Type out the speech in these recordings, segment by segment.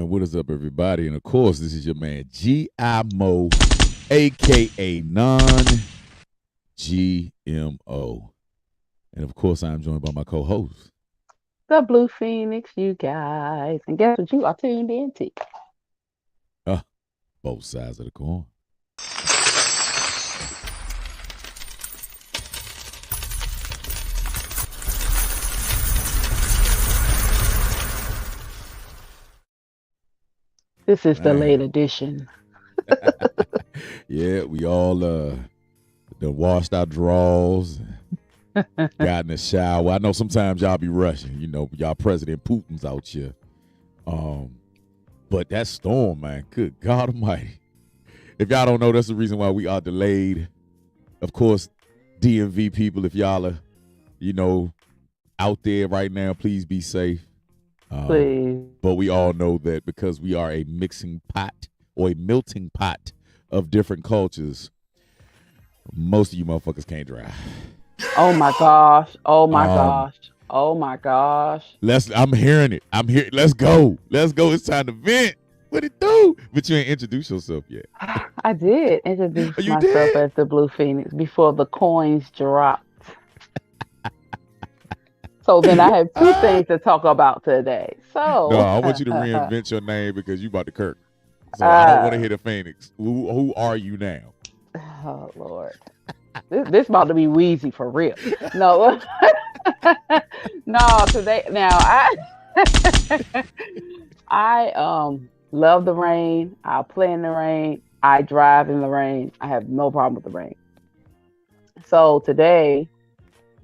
And what is up, everybody? And of course, this is your man G.I. Moe, aka non-GMO. And of course, I'm joined by my co-host, The Blue Phoenix, you guys. And guess what you are tuned into? uh, both sides of the coin. This is the Man. late edition. Yeah, we all done washed our drawers, got in the shower. I know sometimes y'all be rushing, y'all President Putin's out here. But that storm, man, good God Almighty. If y'all don't know, that's the reason why we are delayed. Of course, DMV people, if y'all are, out there right now, please be safe. Please. But we all know that because we are a mixing pot or a melting pot of different cultures, most of you motherfuckers can't drive. Oh my gosh. Oh my gosh. Oh my gosh. I'm hearing it. I'm here. Let's go. Let's go. It's time to vent. What it do? But you ain't introduced yourself yet. I did introduce You myself did? as the Blue Phoenix before the coins dropped. So then I have two things to talk about today. So No, I want you to reinvent your name because you about to Kirk. So I don't want to hear the Phoenix. Who are you now? Oh Lord. This about to be wheezy for real. No. No, today now I love the rain. I'll play in the rain. I drive in the rain. I have no problem with the rain. So today,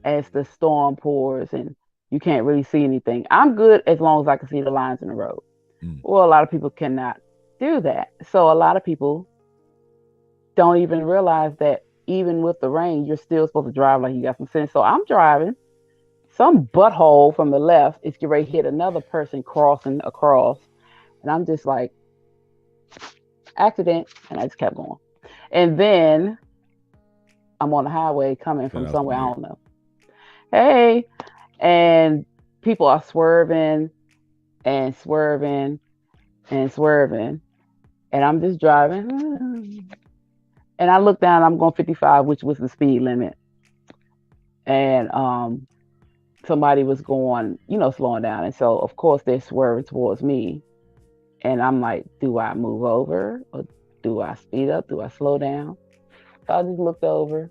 as the storm pours and you can't really see anything, I'm good as long as I can see the lines in the road. Well, a lot of people cannot do that. So a lot of people don't even realize that even with the rain, you're still supposed to drive like you got some sense. So I'm driving. Some butthole from the left is getting ready to hit another person crossing across. And I'm just like, accident. And I just kept going. And then I'm on the highway coming from somewhere, I don't know. Hey. And people are swerving and swerving and swerving. And I'm just driving. And I look down, I'm going 55, which was the speed limit. And somebody was going, slowing down. And so, of course, they're swerving towards me. And I'm like, do I move over? Or do I speed up? Do I slow down? So I just looked over.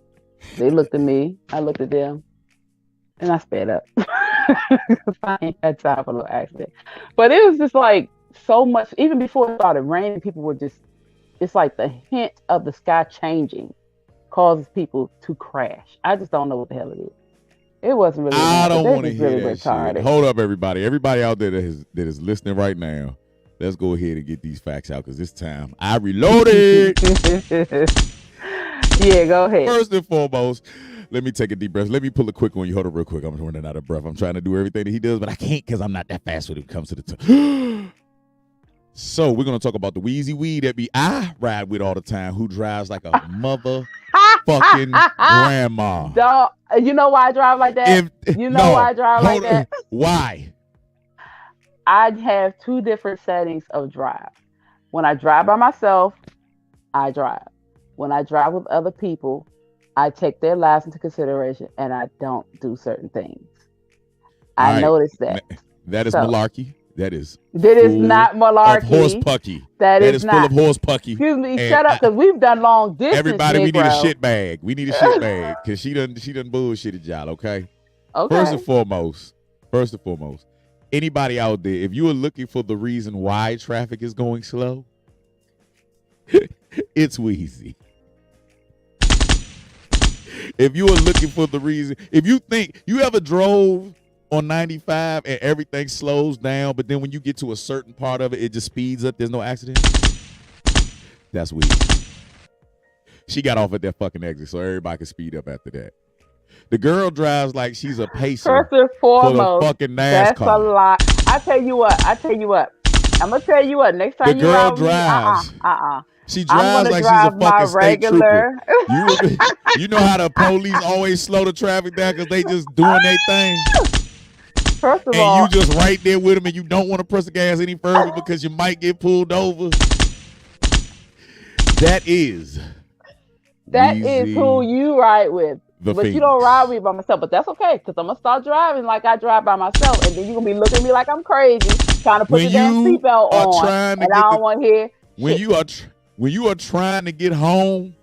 They looked at me. I looked at them. And I sped up. I ain't had time for no accident. But it was just like so much. Even before it started raining, people were just, it's like the hint of the sky changing causes people to crash. I just don't know what the hell it is. It wasn't really. I don't want to hear really that retarded. shit. Hold up, everybody. Everybody out there that is listening right now, let's go ahead and get these facts out because this time I reloaded. Yeah, go ahead. First and foremost, let me take a deep breath. Let me pull a quick one. You hold it real quick. I'm running out of breath. I'm trying to do everything that he does, but I can't because I'm not that fast when it comes to the tongue. So we're going to talk about the Wheezy Weed that I ride with all the time, who drives like a motherfucking grandma. You know why I drive like that? Why I drive like that? Why? I have two different settings of drive. When I drive by myself, I drive. When I drive with other people, I take their lives into consideration and I don't do certain things. I noticed that. That is malarkey. That is not malarkey. Of horse pucky. That is not. Full of horse pucky. Excuse me, shut up, because we've done long distance. Everybody, we need a shit bag. We need a shit bag because she done bullshitted y'all. Okay. First and foremost, anybody out there, if you are looking for the reason why traffic is going slow, it's Wheezy. If you are looking for the reason, if you think you ever drove on 95 and everything slows down, but then when you get to a certain part of it, it just speeds up. There's no accident. That's Wheezy. She got off at that fucking exit so everybody can speed up after that. The girl drives like she's a pacer. First and foremost, for the fucking NASCAR. That's a lot. I tell you what. I'm gonna tell you what. Next time the girl drives. She drives like she's a fucking state trooper. You know how the police always slow the traffic down because they just doing their thing. First of and all, you just right there with him, and you don't want to press the gas any further because you might get pulled over. That is who you ride with. The But Phoenix. you don't ride with me by myself. But that's okay, because I'm gonna start driving like I drive by myself, and then you're gonna be looking at me like I'm crazy, trying to put When the damn you seatbelt are on, trying to and I get don't want to hear when shit. you are trying to get home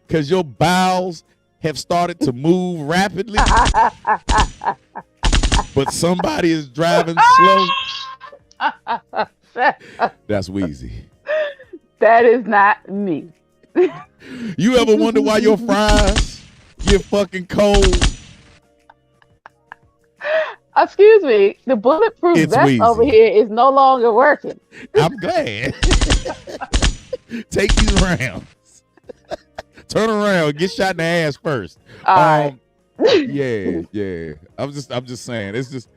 because your bowels have started to move rapidly, but somebody is driving slow. That's Wheezy. That is not me. You ever wonder why your fries get fucking cold? Excuse me, the bulletproof It's vest Wheezy. over here is no longer working. I'm glad. Take these rounds. Turn around. Get shot in the ass first. All right. Yeah. I'm just saying. I'm just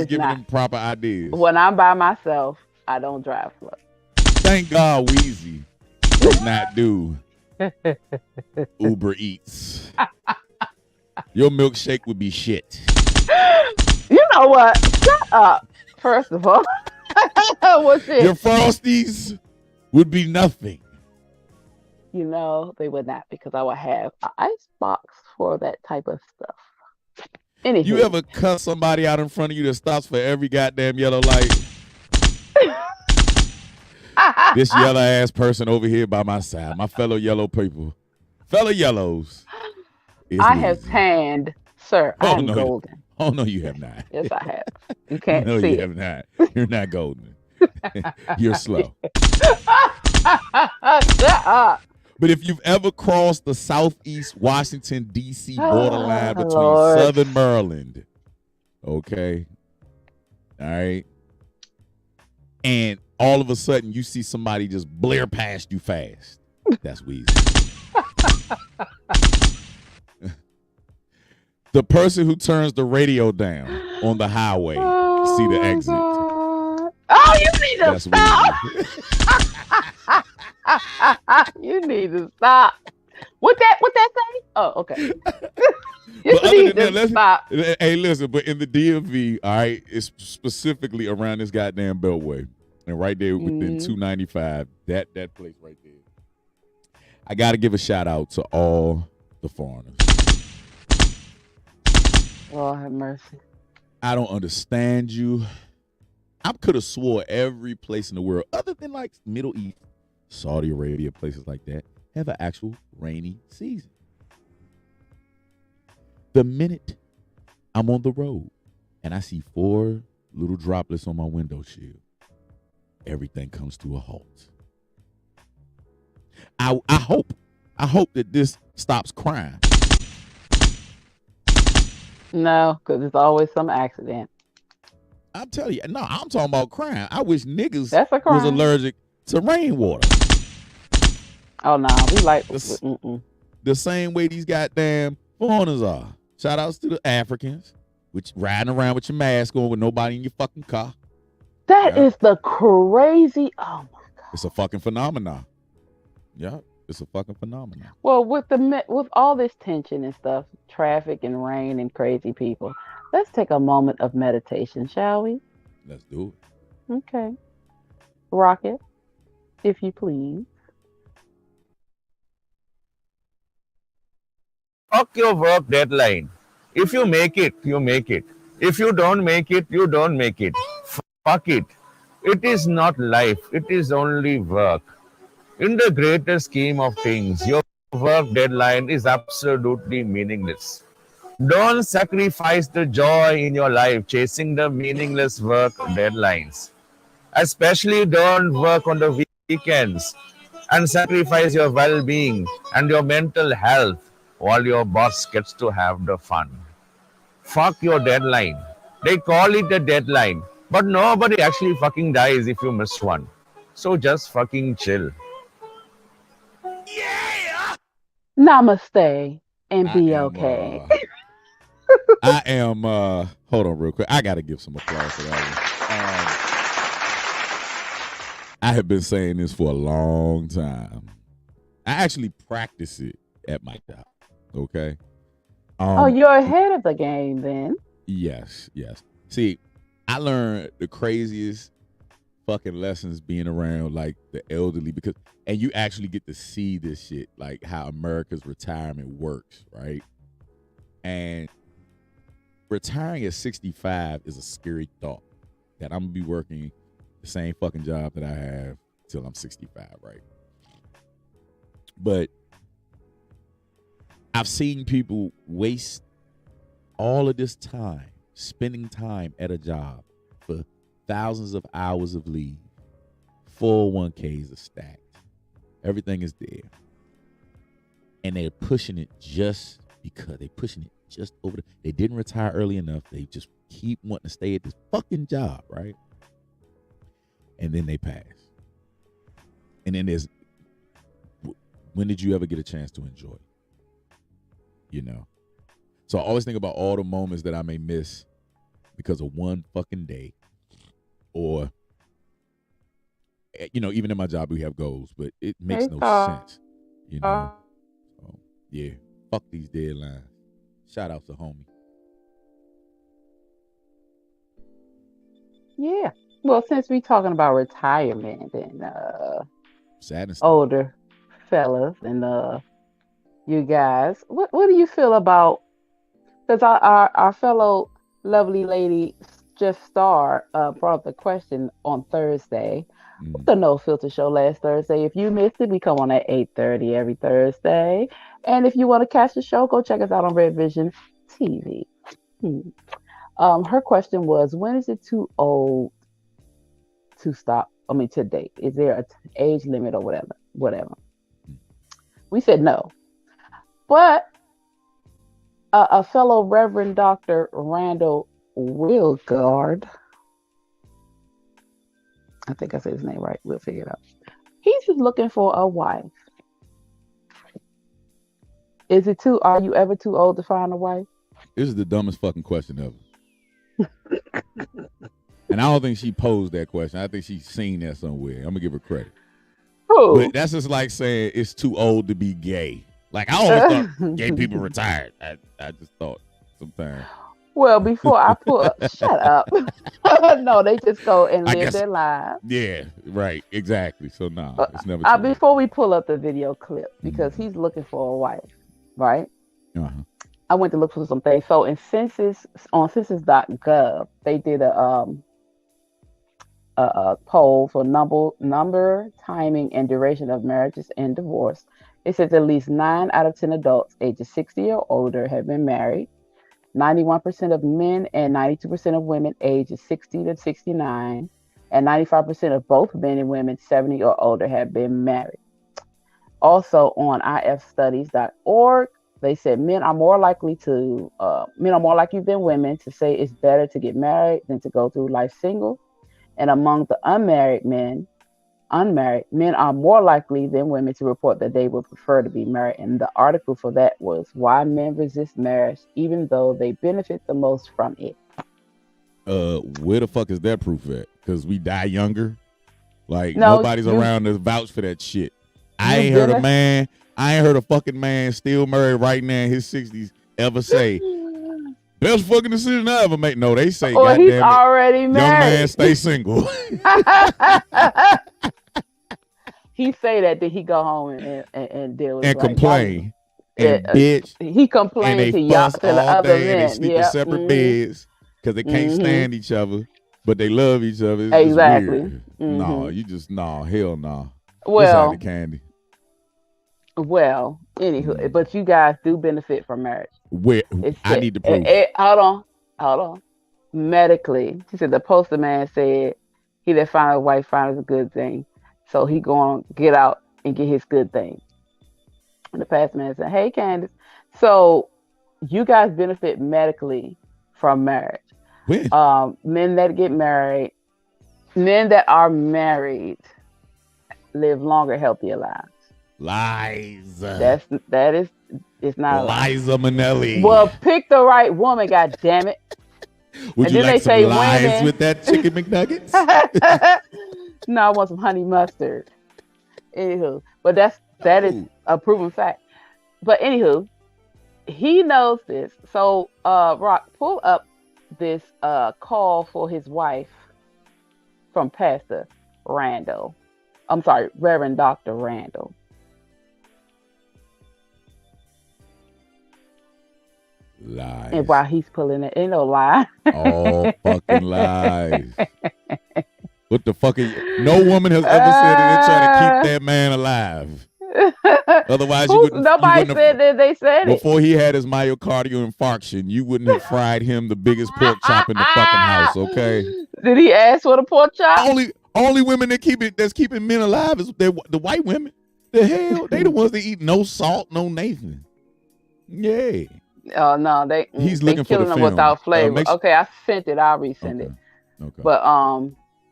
giving them proper ideas. When I'm by myself, I don't drive slow. Thank God Wheezy does not do Uber Eats. Your milkshake would be shit. You know what? Shut up. First of all. What's it? Your Frosties would be nothing. You know, they would not, because I would have an ice box for that type of stuff. Anywho. You ever cut somebody out in front of you that stops for every goddamn yellow light? This yellow ass person over here by my side, my fellow yellow people, fellow yellows. I have tanned, sir. I am golden. Oh no, you have not. Yes, I have. You can't no, see you it. have not. You're not golden. You're slow. Shut up. But if you've ever crossed the Southeast Washington, D.C. borderline between Lord. Southern Maryland, okay, all right, and all of a sudden you see somebody just blare past you fast, that's Weezy. The person who turns the radio down on the highway, see the exit. God. Oh, you need to stop. You need to stop. What that say? Oh, okay. You need to stop. Hey, listen, but in the DMV, all right, it's specifically around this goddamn beltway. And right there within 295, that place right there. I got to give a shout out to all the foreigners. Lord have mercy. I don't understand you. I could have swore every place in the world, other than like Middle East, Saudi Arabia, places like that, have an actual rainy season. The minute I'm on the road and I see 4 little droplets on my window shield, everything comes to a halt. I hope that this stops crime. No, because it's always some accident. I'm telling you, no, I'm talking about crime. I wish niggas was allergic to rainwater. Oh no, we like the same way these goddamn foreigners are. Shout outs to the Africans, which riding around with your mask on with nobody in your fucking car. That is the crazy. Oh my God. It's a fucking phenomenon. Yeah, it's a fucking phenomenon. Well, with all this tension and stuff, traffic and rain and crazy people, let's take a moment of meditation, shall we? Let's do it. Okay. Rocket, if you please. Fuck your work deadline. If you make it, you make it. If you don't make it, you don't make it. Fuck it. It is not life. It is only work. In the greater scheme of things, your work deadline is absolutely meaningless. Don't sacrifice the joy in your life chasing the meaningless work deadlines. Especially don't work on the weekends and sacrifice your well-being and your mental health while your boss gets to have the fun. Fuck your deadline. They call it a deadline, but nobody actually fucking dies if you miss one. So just fucking chill. Yeah. Namaste and be okay. I am hold on real quick. I gotta give some applause for that one. I have been saying this for a long time. I actually practice it at my job. Okay. You're ahead of the game then. Yes. See, I learned the craziest fucking lessons being around like the elderly and you actually get to see this shit, like how America's retirement works, right? And retiring at 65 is a scary thought that I'm gonna be working the same fucking job that I have till I'm 65, right? But I've seen people waste all of this time spending time at a job for thousands of hours of leave. 401ks are stacked. Everything is there. And they're pushing it just because they're pushing it just over. They didn't retire early enough. They just keep wanting to stay at this fucking job, right? And then they pass. And then there's, when did you ever get a chance to enjoy it? You know? So I always think about all the moments that I may miss because of one fucking day. Or, you know, even in my job, we have goals, but it makes no sense. You know? So, yeah. Fuck these deadlines. Shout out to homie. Yeah. Well, since we talking about retirement and Sadness. older fellas and you guys, what do you feel about? Because our fellow lovely lady Jeff Starr brought up the question on Thursday. The No Filter Show last Thursday. If you missed it, we come on at 8:30 every Thursday. And if you want to catch the show, go check us out on Red Vision TV. Her question was, when is it too old to stop? I mean, to date? Is there an age limit or whatever? We said no. But a fellow Reverend Dr. Randall Wilgard, I think I said his name right. We'll figure it out. He's just looking for a wife. Are you ever too old to find a wife? This is the dumbest fucking question ever. And I don't think she posed that question. I think she's seen that somewhere. I'm gonna give her credit. Who? But that's just like saying it's too old to be gay. Like, I always thought gay people retired. I just thought sometimes. Well, before I shut up. No, they just go and live their lives. Yeah, right, exactly. So it's never too before we pull up the video clip, because he's looking for a wife, right? Uh-huh. I went to look for some things. So on census.gov, they did a poll for number, timing, and duration of marriages and divorce. It says at least 9 out of 10 adults ages 60 or older have been married. 91% of men and 92% of women ages 60 to 69, and 95% of both men and women 70 or older have been married. Also on ifstudies.org, they said men are more likely than women to say it's better to get married than to go through life single. And among the unmarried men are more likely than women to report that they would prefer to be married. And the article for that was why men resist marriage even though they benefit the most from it. Where the fuck is that proof at? Because we die younger. Like, nobody's around to vouch for that shit. I ain't heard a fucking man still married right now in his 60s ever say best fucking decision I ever made. No, they say goddamn he's already married. Young man, stay single. He say that, then he go home and deal with it. And complain. And bitch. He complained to y'all to the other men. They sleep in separate beds because they can't stand each other, but they love each other. It's exactly. Hell no. Well, candy. Well, anywho, but you guys do benefit from marriage. I need to prove. Hold on. Medically, she said the poster man said he that find a wife finds a good thing. So he going to get out and get his good thing. And the pastor man said, hey, Candace. So you guys benefit medically from marriage. When? Men that are married live longer, healthier lives. Lies. It's not Liza Minnelli. Well, pick the right woman, God damn it. Would and you then like they say some lies women with that chicken McNuggets? No, I want some honey mustard. Anywho, but that is a proven fact. But anywho, he knows this. So, Rock, pull up this call for his wife from Pastor Randall. I'm sorry, Reverend Dr. Randall. Lies. And while he's pulling it, ain't no lie. All fucking lies. What the fuck? No woman has ever said that they're trying to keep that man alive. Otherwise, nobody said that they said it. Before he had his myocardial infarction, you wouldn't have fried him the biggest pork chop in the fucking house, okay? Did he ask for the pork chop? Only women that's keeping men alive is the white women. The hell? They the ones that eat no salt, no Nathan. Yeah. Oh no, he's looking for the them film. without flavor. Okay, I sent it. I'll resend it. Okay. But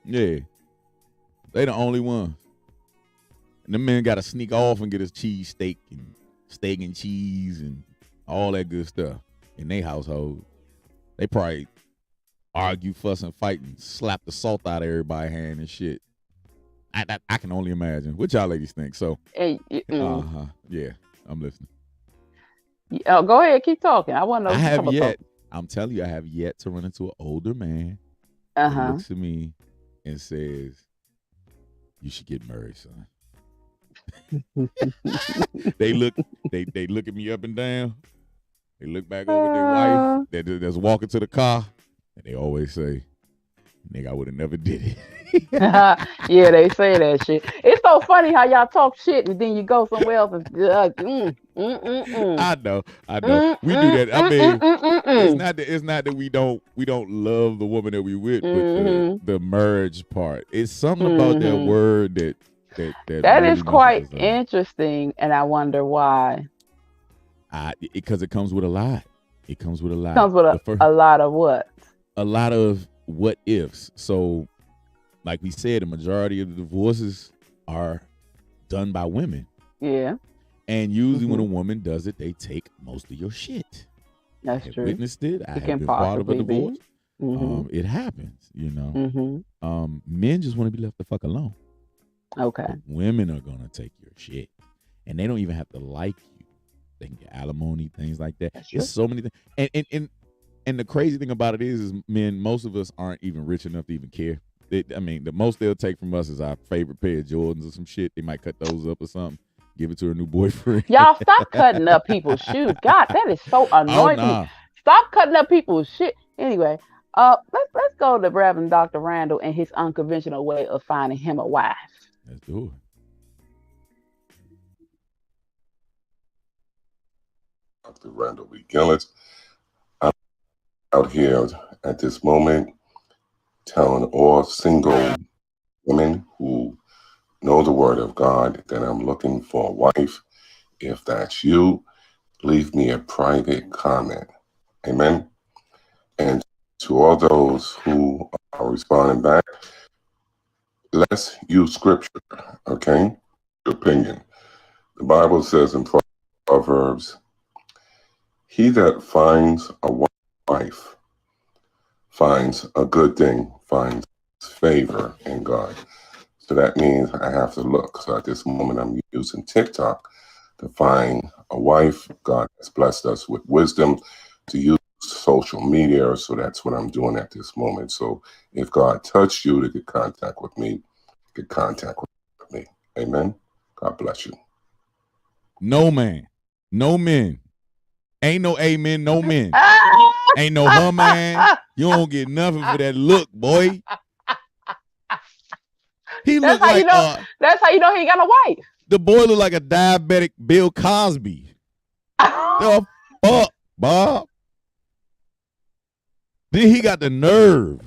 yeah, they the only one. And the men got to sneak off and get his cheese steak and cheese and all that good stuff in their household. They probably argue, fuss, and fight and slap the salt out of everybody's hand and shit. I can only imagine. What y'all ladies think? So, yeah, I'm listening. Oh, go ahead, keep talking. I want to know. I'm telling you, I have yet to run into an older man who looks at me and says, "You should get married, son." They look at me up and down. They look back over at their wife that's walking to the car, and they always say, "Nigga, I would have never did it." Yeah, they say that shit. It's so funny how y'all talk shit and then you go somewhere else and I know. We do that. I mean, it's not that we don't love the woman that we with, but the marriage part. It's something about that word that really is quite interesting, and I wonder why. Because it comes with a lot. It comes with a lot. It comes with a lot of what? A lot of what ifs. So, like we said, the majority of the divorces are done by women. Yeah. And usually when a woman does it, they take most of your shit. That's true. Witnessed it. I have been part of a divorce. It happens, you know. Men just want to be left the fuck alone. Okay. But women are gonna take your shit, and they don't even have to like you. They can get alimony, things like that. There's so many things. And the crazy thing about it is men. Most of us aren't even rich enough to even care. The most they'll take from us is our favorite pair of Jordans or some shit. They might cut those up or something. Give it to her new boyfriend. Y'all stop cutting up people's shoes. God, that is so annoying. Stop cutting up people's shit. Anyway, let's go to Reverend Dr. Randall and his unconventional way of finding him a wife. Let's do it. Dr. Randall B. Gillett. I'm out here at this moment telling all single women who know the word of God that I'm looking for a wife. If that's you, leave me a private comment. Amen. And to all those who are responding back, let's use scripture, okay? Opinion. The Bible says in Proverbs, he that finds a wife finds a good thing, finds favor in God. So that means I have to look. So at this moment, I'm using TikTok to find a wife. God has blessed us with wisdom to use social media. So that's what I'm doing at this moment. So if God touched you to get contact with me, get contact with me. Amen. God bless you. No man. No men. Ain't no amen, no men. Ain't no her man. You don't get nothing for that look, boy. That's how you know he ain't got a wife. The boy look like a diabetic Bill Cosby. The fuck, Bob? Then he got the nerve.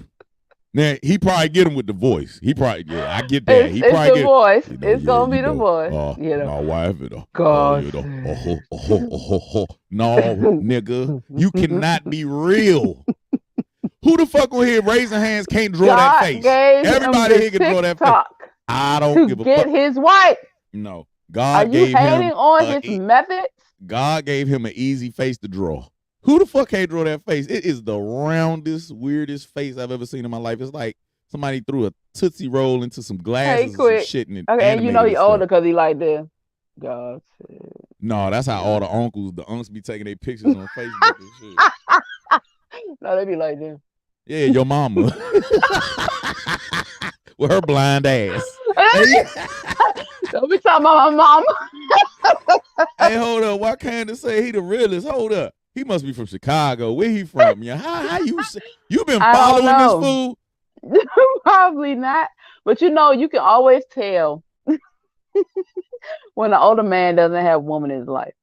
Now he probably get him with the voice. He probably, I get that. It's the voice. It's gonna be the voice. My wife, God. No, nigga, you cannot be real. Who the fuck on here raising hands can't draw that face? Everybody here can draw that face. I don't give a fuck. Get his wife. No, God gave him. Are you hating on his methods? God gave him an easy face to draw. Who the fuck can't draw that face? It is the roundest, weirdest face I've ever seen in my life. It's like somebody threw a Tootsie Roll into some glasses and some shit. And okay, and you know he older because he like this. God. No, that's how all the unks be taking their pictures on Facebook and shit. No, they be like this. Yeah, your mama. With her blind ass. Hey, Don't be talking about my mama. hey, hold up. Why can't it say he the realest? Hold up. He must be from Chicago. Where he from? Yeah, how you been I don't following this know. fool? Probably not. But you can always tell when an older man doesn't have a woman in his life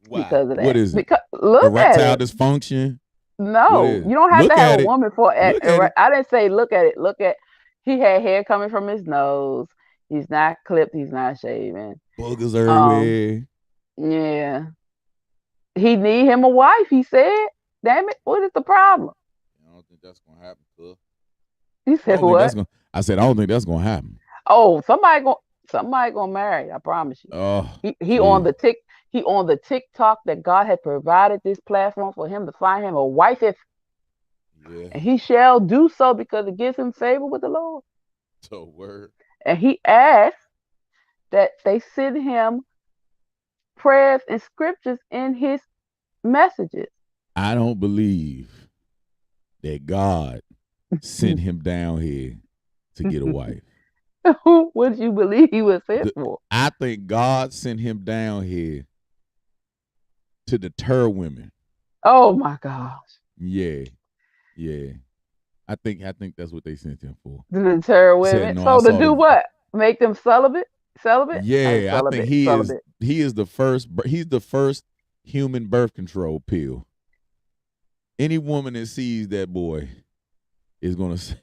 Why? because of that. What is it? Because look at Erectile it. dysfunction? What No, is it? you don't have Look to have at a it. woman for Look at it. I didn't say look at it. Look at he had hair coming from his nose. He's not clipped. He's not shaven. Boogers Um, everywhere. yeah. He need him a wife. He said, "Damn it, what is the problem?" I don't think that's gonna happen, cuz. He I said, don't think that's "What?" gonna. I said I don't think that's gonna happen. Oh, somebody gonna marry. I promise you. Oh, He on the TikTok that God had provided this platform for him to find him a wife, yeah. and he shall do so because it gives him favor with the Lord. So word. And he asked that they send him prayers and scriptures in his messages. I don't believe that God sent him down here to get a wife. What do you believe he was sent for? I think God sent him down here to deter women. Oh my gosh. Yeah. I think that's what they sent him for. To deter He said, women. no, I So to saw do the what? Make them celibate? Celibate? Yeah, I think he celibate. is the first. He's the first human birth control pill. Any woman that sees that boy is gonna say,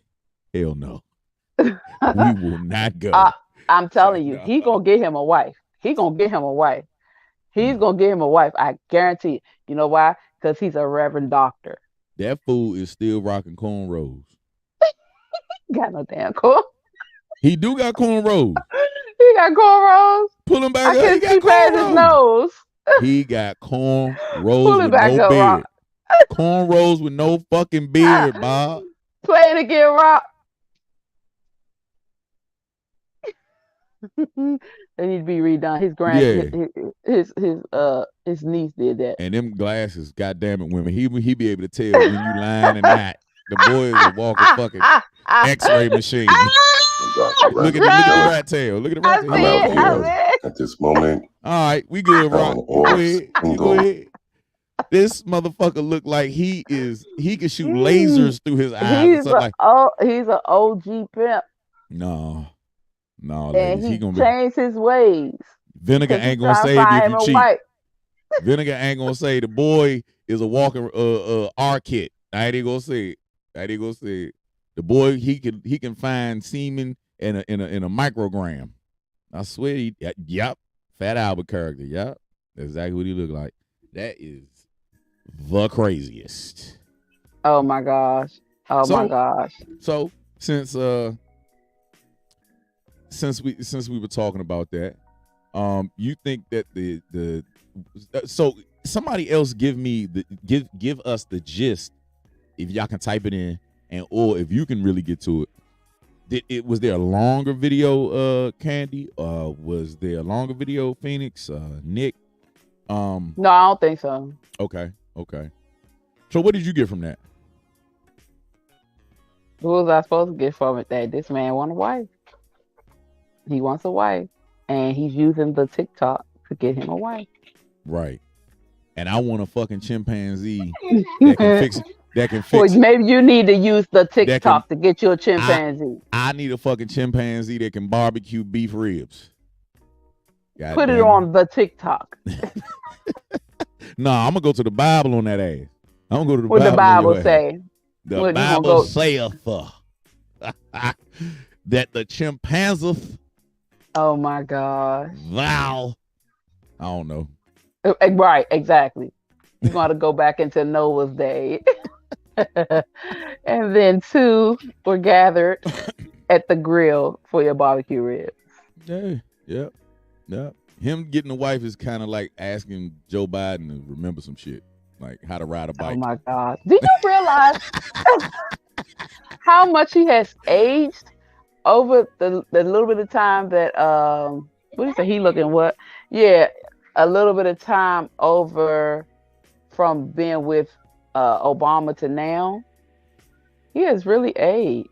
"Hell no, we will not go." I'm telling you, No. he gonna get him a wife. He gonna get him a wife. He's gonna get him a wife. I guarantee it. You know why? Because he's a reverend doctor. That fool is still rocking cornrows. Got no damn corn. He do got cornrows. He got cornrows. Pull him back I up. He can got see past his cornrows. nose. He got Pull cornrows it with back no up, beard. Rock. Cornrows with no fucking beard, Bob. Play it again, Rock. They need to be redone. His niece did that. And them glasses, goddamn it, women. He be able to tell when you lying or not. The boy is a walking fucking X-ray machine. Look at the rat tail. Look at the rat tail. I'm out I here at this moment. All right, we good, Rock. Telling all Go ahead. This motherfucker look like he can shoot lasers through his eyes. He's an OG pimp. No, And ladies. he Gonna changed his ways. Vinegar ain't gonna save you if you cheat. Vinegar ain't gonna say the boy is a walking R kit. I ain't gonna say it. The boy he can find semen in a microgram. I swear yep. Fat Albert character. Yep. That's exactly what he look like. That is the craziest. Oh my gosh. My gosh. So since we were talking about that, you think that so somebody else give us the gist, if y'all can type it in, and or if you can really get to it. Was there a longer video, Candy? Was there a longer video, Phoenix, Nick? No, I don't think so. Okay. So what did you get from that? What was I supposed to get from it? That this man wants a wife. He wants a wife, and he's using the TikTok to get him a wife. Right. And I want a fucking chimpanzee that can fix. Well, maybe you need to use the TikTok to get you a chimpanzee. I need a fucking chimpanzee that can barbecue beef ribs. Put it on the TikTok. Nah, I'm gonna go to the Bible on that ass. I'm gonna go to the Bible. What the Bible say? The Bible saith that the chimpanzee. Oh my gosh. Thou. I don't know. Right, exactly. You're going to go back into Noah's day. And then 2 were gathered at the grill for your barbecue ribs. Yep. Him getting a wife is kind of like asking Joe Biden to remember some shit, like how to ride a bike. Oh my God. Do you realize how much he has aged over the little bit of time that, what do you say, he looking what? Yeah, a little bit of time over from being with Obama to now. He has really aged.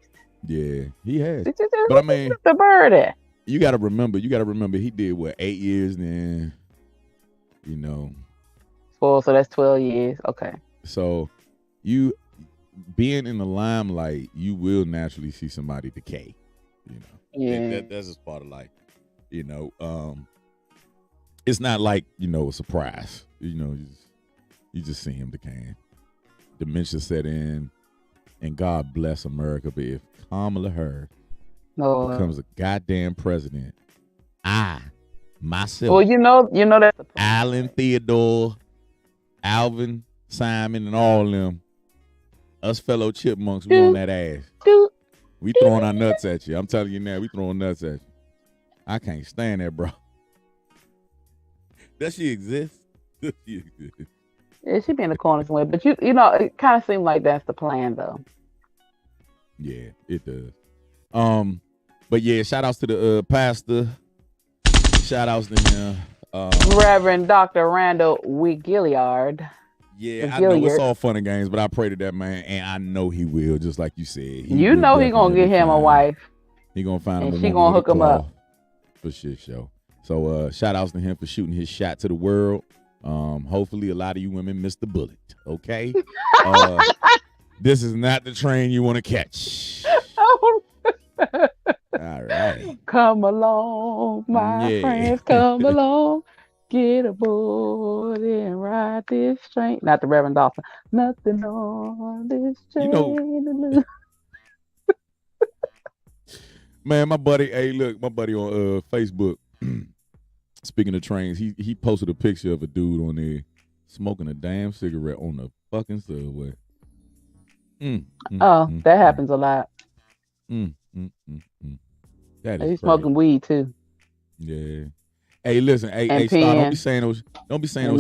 Yeah, he has. But But I mean, the bird at? you got to remember. He did what 8 years then. You know. So that's 12 years. Okay. So you being in the limelight, you will naturally see somebody decay. You know. Yeah. That's just part of life. You know. It's not like a surprise. You just see him decaying. Dementia set in, and God bless America. But if Kamala Harris becomes a goddamn president, myself, well, you know that's the point. Alan Theodore, Alvin, Simon, and all of them, us fellow chipmunks, we on that ass. We throwing our nuts at you. I'm telling you now, we throwing nuts at you. I can't stand that, bro. Does she exist? Does she exist? Yeah, she be in the corner somewhere, but you know, it kind of seemed like that's the plan, though. Yeah, it does. But yeah, shout outs to the pastor. Shout outs to him. Reverend Dr. Randall Gilliard. Yeah, I know it's all fun and games, but I pray to that man, and I know he will, just like you said. You know he gonna get him a wife. He gonna find him, and she gonna hook him up for shit show. So shout outs to him for shooting his shot to the world. Hopefully a lot of you women missed the bullet. Okay. This is not the train you want to catch. All right. Come along, my friends. Come along. Get aboard and ride this train. Not the Reverend Dawson. Nothing on this train. Man, my buddy on Facebook. Speaking of trains, he posted a picture of a dude on there smoking a damn cigarette on the fucking subway. That happens a lot. That is he's smoking weed too. Yeah. Hey, listen. Hey, Star, don't be saying those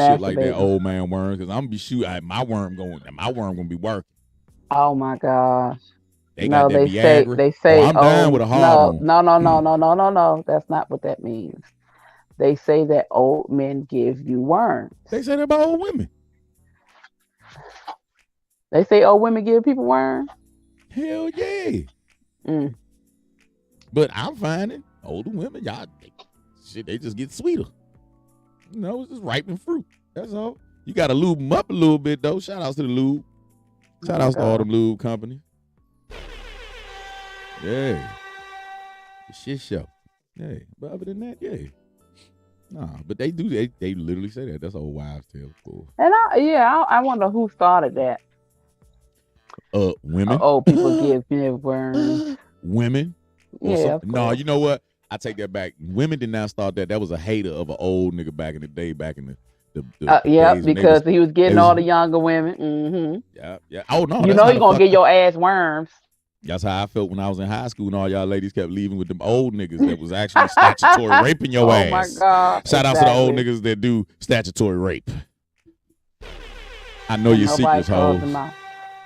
shit like that, old man worm. Because I'm gonna be shooting. My worm gonna be working. Oh my gosh. They say. I'm down with a hard no. That's not what that means. They say that old men give you worms. They say that about old women. They say old women give people worms? Hell yeah. But I'm finding older women, they just get sweeter. It's just ripening fruit. That's all. You got to lube them up a little bit, though. Shout outs to the lube. Shout outs to all them lube companies. Yeah. The shit show. Yeah. But other than that, yeah. Nah, but they do. They literally say that. That's old wives' tale. Cool. And I wonder who started that. Women. Old people give me worms. Women. Yeah. No, you know what? I take that back. Women did not start that. That was a hater of an old nigga back in the day. Back in the days because he was getting all the younger women. Mm-hmm. Yeah. Oh no. You know you're gonna get your ass worms. That's how I felt when I was in high school and all y'all ladies kept leaving with them old niggas that was actually statutory raping your ass. Oh my God. Shout out to the old niggas that do statutory rape. I know your secrets, hoes.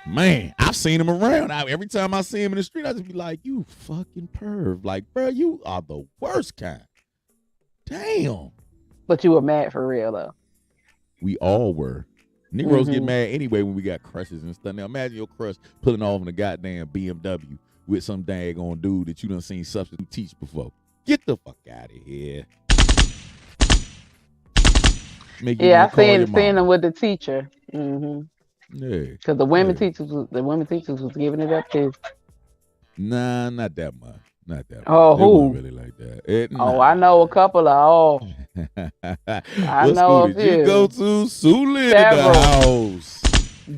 Man, I've seen them around. Every time I see him in the street, I just be like, you fucking perv. Like, bro, you are the worst kind. Damn. But you were mad for real, though. We all were. Negroes get mad anyway when we got crushes and stuff. Now imagine your crush pulling off in a goddamn BMW with some daggone dude that you done seen substitute teach before. Get the fuck out of here. I seen them with the teacher. Mm-hmm. Yeah. Because the women teachers was giving it up too. Nah, not that much. Not that much. Oh, who? Really like that. I know a couple of. I know a few. Did you go to Sulin in the house?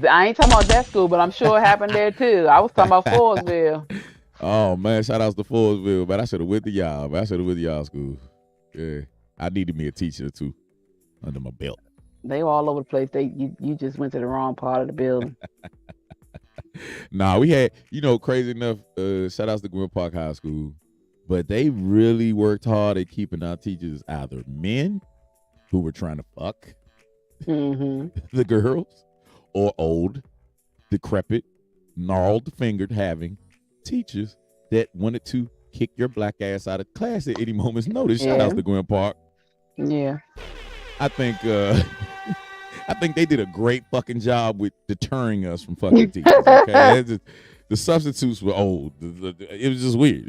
I ain't talking about that school, but I'm sure it happened there too. I was talking about Forestville. Oh man, shout outs to Forestville, but I should have went to y'all. But I should have went to y'all school. Yeah, I needed me a teacher too under my belt. They were all over the place. You just went to the wrong part of the building. Nah, we had, crazy enough, shout outs to Gwen Park High School, but they really worked hard at keeping our teachers either men who were trying to fuck the girls or old, decrepit, gnarled fingered having teachers that wanted to kick your black ass out of class at any moment's notice. Shout outs to Gwen Park. Yeah. I think I think they did a great fucking job with deterring us from fucking teachers. Okay, the substitutes were old. It was just weird.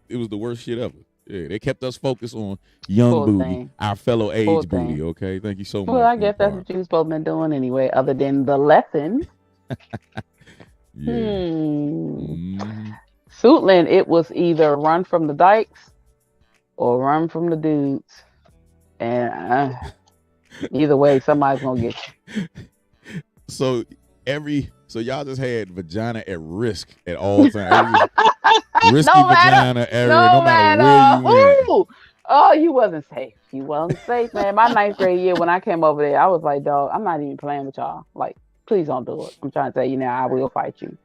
It was the worst shit ever. Yeah, they kept us focused on young Poor booty, thing. our fellow Poor age thing. booty. Okay, thank you so much. Well, I guess that's what you supposed to been doing anyway, other than the lesson. Yeah. Suitland, it was either run from the dykes or run from the dudes, and either way, somebody's gonna get you. So y'all just had vagina at risk at all times. Risky vagina area, no matter where you went. Oh, you wasn't safe. You wasn't safe, man. My 9th grade year when I came over there, I was like, dog, I'm not even playing with y'all. Like, please don't do it. I'm trying to tell you now, I will fight you.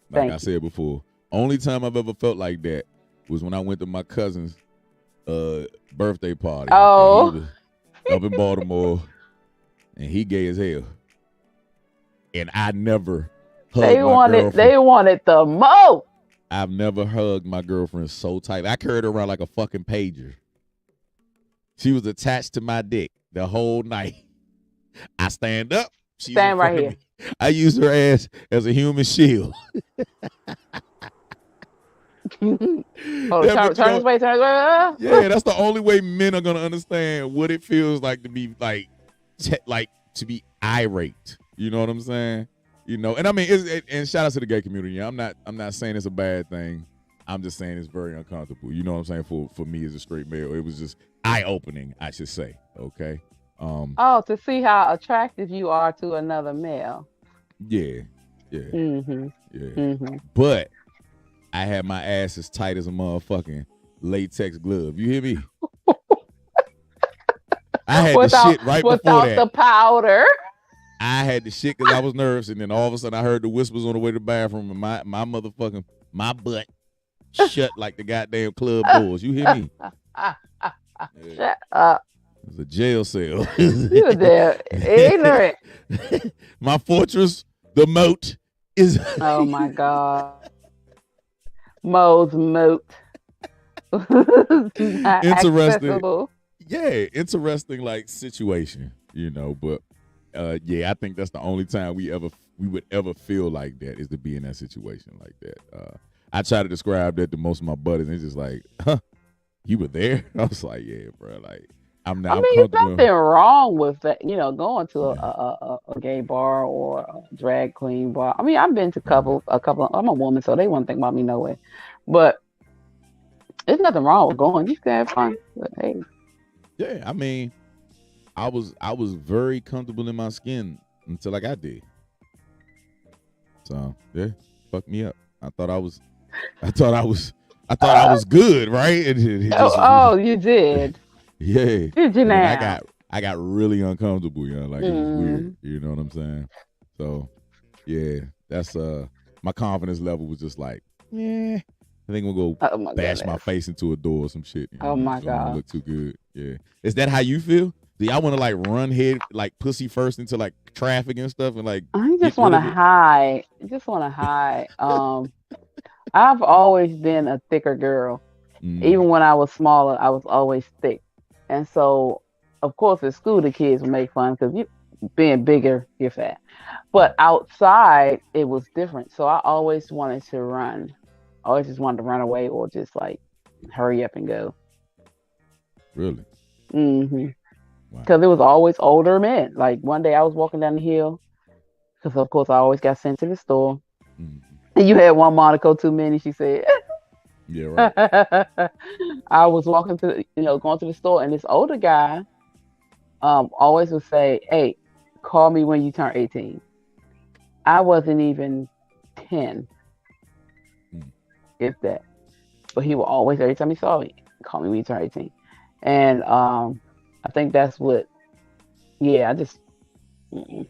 Like I said before, only time I've ever felt like that was when I went to my cousin's birthday party. Oh. He was up in Baltimore, and he gay as hell. And I never hugged my girlfriend. They wanted the most. I've never hugged my girlfriend so tight. I carried her around like a fucking pager. She was attached to my dick the whole night. I stand up. She's stand right here. I use her ass as a human shield. Turn this way. Yeah, that's the only way men are gonna understand what it feels like to be like to be irate. You know what I'm saying? You know, and I mean, and shout out to the gay community. I'm not saying it's a bad thing. I'm just saying it's very uncomfortable. You know what I'm saying? For me as a straight male, it was just eye opening, I should say. Okay. To see how attractive you are to another male. Yeah. Mm-hmm. Yeah. Mm-hmm. But I had my ass as tight as a motherfucking latex glove. You hear me? I had the shit right before that. Without the powder. I had the shit because I was nervous, and then all of a sudden I heard the whispers on the way to the bathroom, and my butt shut like the goddamn club doors. You hear me? Shut up. It was a jail cell. You're there, ignorant. My fortress, the moat, is. Oh my God. Moe's moat. Interesting. Accessible. Yeah, interesting like situation, you know, but yeah, I think that's the only time we would ever feel like that is to be in that situation like that. I try to describe that to most of my buddies, and it's just like, huh, you were there? I was like, yeah, bro, like I'm not. I mean, there's nothing wrong with that, you know, going to a gay bar or a drag queen bar. I mean, I've been to a couple. I'm a woman, so they wouldn't think about me no way. But there's nothing wrong with going. You can have fun. But, hey. Yeah, I mean, I was very comfortable in my skin until I got there. So yeah, fucked me up. I thought I was good, right? And you did. Yeah. Did you now? I got really uncomfortable, you know, like it was weird. You know what I'm saying? So yeah, that's my confidence level was just like, yeah. I think I'm gonna go bash my face into a door or some shit. You know? Oh my God. Look too good. Yeah. Is that how you feel? Do y'all want to like run head like pussy first into like traffic and stuff and like? I just want to hide. I've always been a thicker girl. Even when I was smaller, I was always thick. And so, of course, at school, the kids would make fun because you being bigger, you're fat. But outside, it was different. So I always wanted to run. I always just wanted to run away or just like hurry up and go. Really? Mm-hmm. Because it was always older men. Like one day I was walking down the hill because, of course, I always got sent to the store. And you had one Monaco too many, she said. Yeah, right. I was walking going to the store, and this older guy always would say, hey, call me when you turn 18. I wasn't even 10, if that. But he would always, every time he saw me, call me when you turn 18. And I think that's what, I just. Man,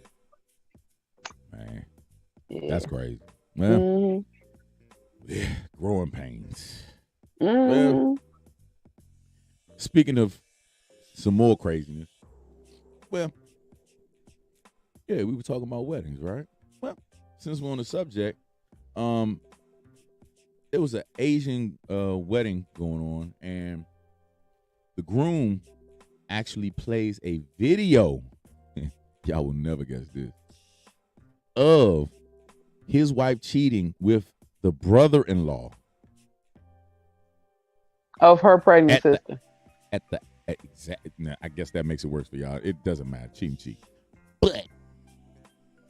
yeah. That's crazy. Well, yeah, growing pains. Well, speaking of some more craziness, well, yeah, we were talking about weddings, right? Well, since we're on the subject, there was an Asian wedding going on, and the groom actually plays a video Y'all will never guess this. Of his wife cheating with the brother-in-law of her pregnant sister. Now, I guess that makes it worse for y'all. It doesn't matter. Cheat. But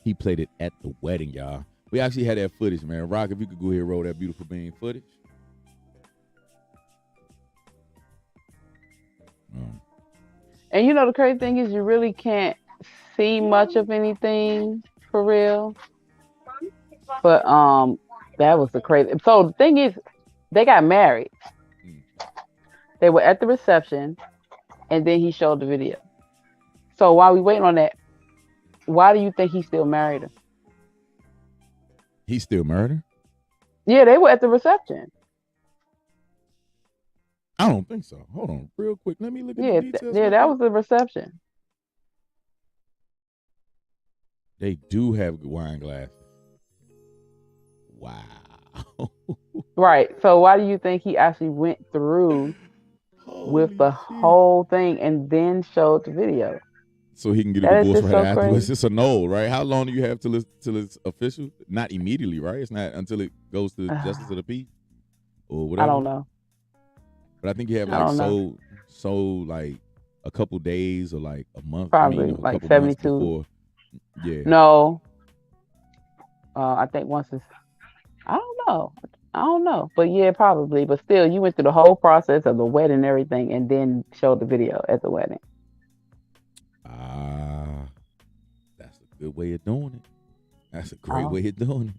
he played it at the wedding, y'all. We actually had that footage, man. Rock, if you could go ahead and roll that beautiful bean footage. And you know the crazy thing is you really can't see much of anything for real. But that was the crazy. So the thing is, they got married. They were at the reception, and then he showed the video. So while we waiting on that, why do you think he still married her? He still married her? Yeah, they were at the reception. I don't think so. Hold on, real quick. Let me look at the details. That was the reception. They do have wine glasses. Wow. Right. So why do you think he actually went through with the whole thing and then showed the video? So he can get a divorce right afterwards. It's a no, right? How long do you have till it's official? Not immediately, right? It's not until it goes to justice of the peace or whatever. I don't know. But I think you have like a couple days or like a month. Probably like 72. Yeah. No. I think once it's. I don't know. But yeah, probably. But still, you went through the whole process of the wedding and everything and then showed the video at the wedding. That's a good way of doing it. That's a great way of doing it.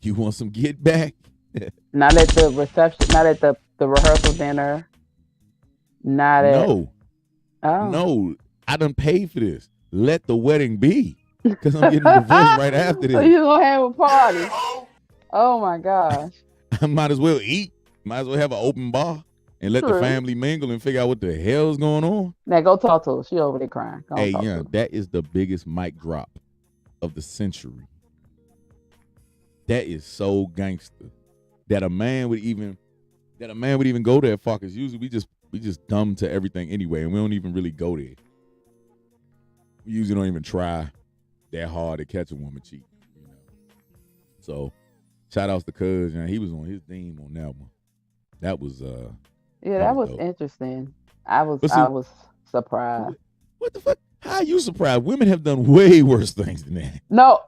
You want some get back? Not at the reception, not at the rehearsal dinner. Not at. No. No, I done paid for this. Let the wedding be. Because I'm getting a divorce right after this. So you gonna have a party. Oh my gosh. I might as well eat. Might as well have an open bar and let the family mingle and figure out what the hell's going on. Now go talk to her. She over there crying. Hey, yeah, that is the biggest mic drop of the century. That is so gangster that a man would even go that far. Because usually we just dumb to everything anyway, and we don't even really go there. We usually don't even try that hard to catch a woman cheat. You know? So shout outs to Cuz, he was on his theme on that one. That was that was interesting. I was surprised. What the fuck? How are you surprised? Women have done way worse things than that. No,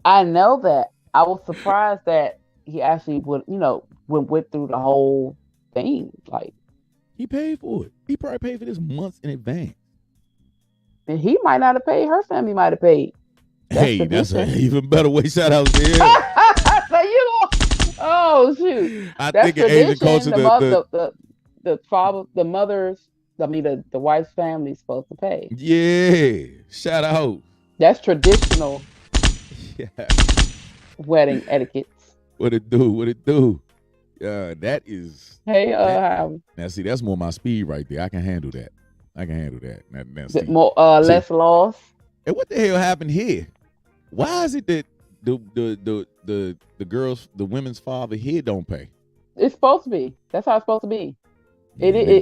I know that. I was surprised that he actually went through the whole thing. Like he paid for it. He probably paid for this months in advance. And he might not have paid. Her family might have paid. That's an even better way. Shout out to him. So oh shoot! I think in Asian culture, the wife's family is supposed to pay. Yeah, shout out. That's traditional. Yeah. Wedding etiquettes. What it do? That is. Hey, now see, that's more my speed right there. I can handle that. More less loss. And what the hell happened here? Why is it that the women's father here don't pay? It's supposed to be. That's how it's supposed to be.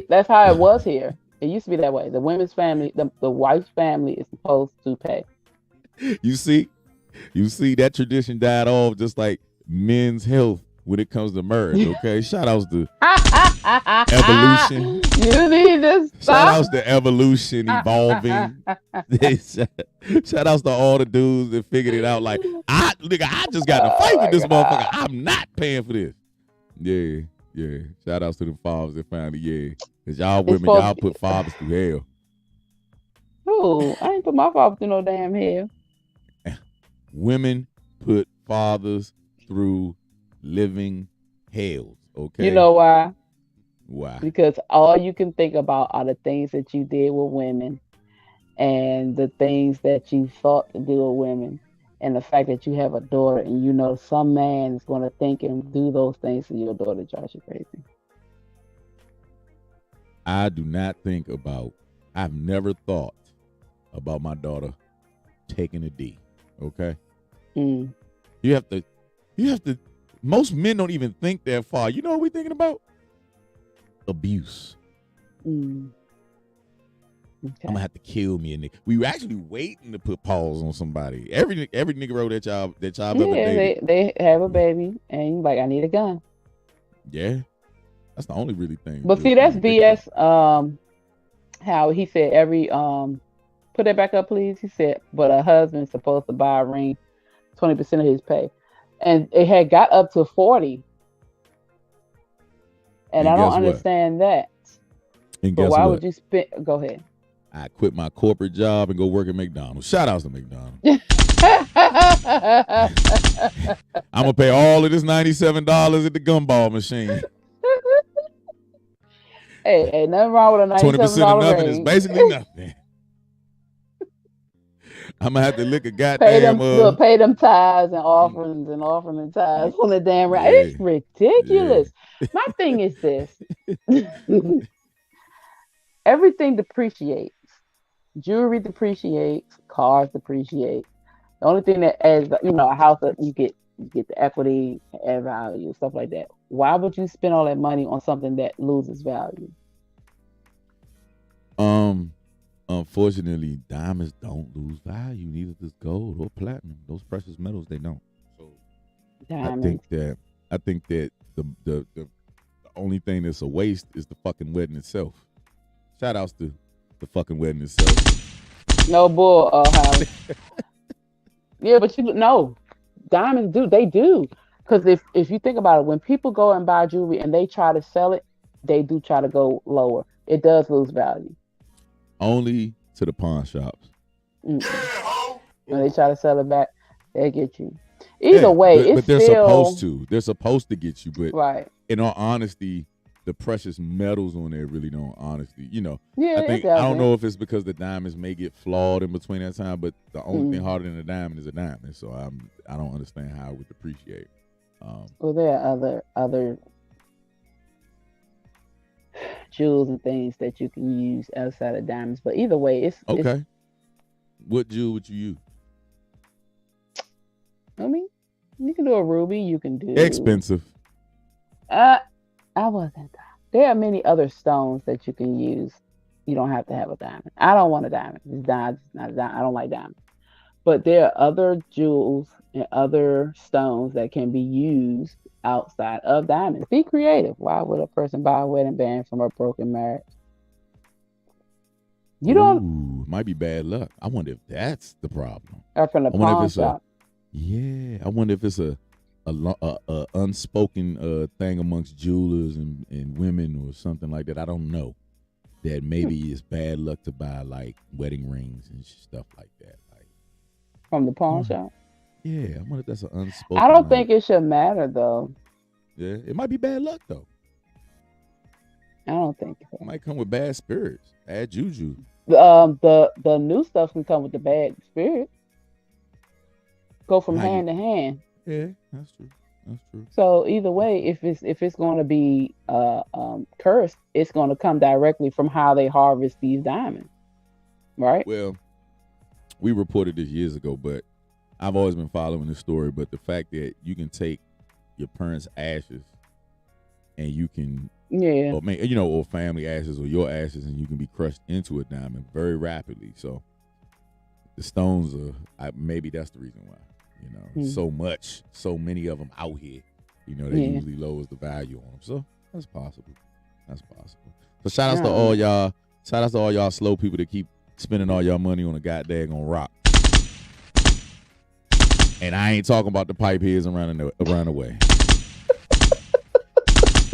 That's how it was here. It used to be that way. The women's family, the wife's family is supposed to pay. You see that tradition died off just like men's health when it comes to marriage. Okay, shout outs to evolution. You need to stop. Shout outs to evolution, evolving. Shout outs to all the dudes that figured it out. Like I just got to fight with this motherfucker. I'm not paying for this. Yeah. Shout outs to the fathers that finally, cause y'all women, y'all put fathers through hell. Ooh, I ain't put my father through no damn hell. Women put fathers through living hells. Okay. You know why? Why? Because all you can think about are the things that you did with women and the things that you thought to do with women. And the fact that you have a daughter and some man is going to think and do those things to your daughter drives you crazy. I've never thought about my daughter taking a D. Okay. You have to, most men don't even think that far. You know what we're thinking about? Abuse. Okay. I'm gonna have to kill me a nigga. We were actually waiting to put pause on somebody. Every Negro that y'all ever dated. they have a baby, and you like, I need a gun. Yeah, that's the only really thing. But see, that's BS. How he said every put that back up, please. He said, but a husband's supposed to buy a ring 20% of his pay, and it had got up to 40, and I don't understand that. And but guess why what? would you spend? Go ahead. I quit my corporate job and go work at McDonald's. Shout outs to McDonald's. I'm gonna pay all of this $97 at the gumball machine. Hey, nothing wrong with a $97 20% of nothing ring. is basically nothing. I'm gonna have to lick a goddamn pay them tithes and offerings and offering and tithes on the damn ring. It's ridiculous. Yeah. My thing is this. Everything depreciates. Jewelry depreciates, cars depreciate. The only thing that, as a house, that you get the equity, add value, stuff like that. Why would you spend all that money on something that loses value? Unfortunately, diamonds don't lose value. Neither does gold or platinum. Those precious metals, they don't. So diamonds. I think that the only thing that's a waste is the fucking wedding itself. Shout outs to the fucking wedding itself. No bull, Howard. Yeah, but diamonds do. Because if you think about it, when people go and buy jewelry and they try to sell it, they do try to go lower. It does lose value. Only to the pawn shops. When they try to sell it back, they get you. Either way, but they're supposed to. They're supposed to get you. But right. In all honesty, the precious metals on there really don't. Honestly, Yeah, I don't know if it's because the diamonds may get flawed in between that time. But the only thing harder than a diamond is a diamond. So I don't understand how it would depreciate. Well, there are other jewels and things that you can use outside of diamonds, but either way, it's okay. What jewel would you use? I mean, you can do a ruby. You can do expensive. I wasn't. There are many other stones that you can use. You don't have to have a diamond. I don't want a diamond. It's not a diamond. I don't like diamonds. But there are other jewels and other stones that can be used outside of diamonds. Be creative. Why would a person buy a wedding band from a broken marriage? Might be bad luck. I wonder if that's the problem. Or from the pawn shop. I wonder if it's a unspoken thing amongst jewelers and women or something like that. I don't know. That maybe it's bad luck to buy like wedding rings and stuff like that. Like from the pawn shop. Yeah, I wonder if that's an unspoken. I don't think it should matter though. Yeah, it might be bad luck though. I don't think so. It might come with bad spirits, bad juju. The new stuff can come with the bad spirit. Go from hand to hand. Yeah, that's true. So either way, if it's going to be cursed, it's going to come directly from how they harvest these diamonds, right? Well, we reported this years ago, but I've always been following this story. But the fact that you can take your parents' ashes and you can, or family ashes or your ashes, and you can be crushed into a diamond very rapidly. So the stones are maybe that's the reason why. So many of them out here, they usually lowers the value on them. So that's possible. So shout outs to all y'all. Shout outs to all y'all slow people that keep spending all y'all money on a goddamn rock. And I ain't talking about the pipe heads around the way.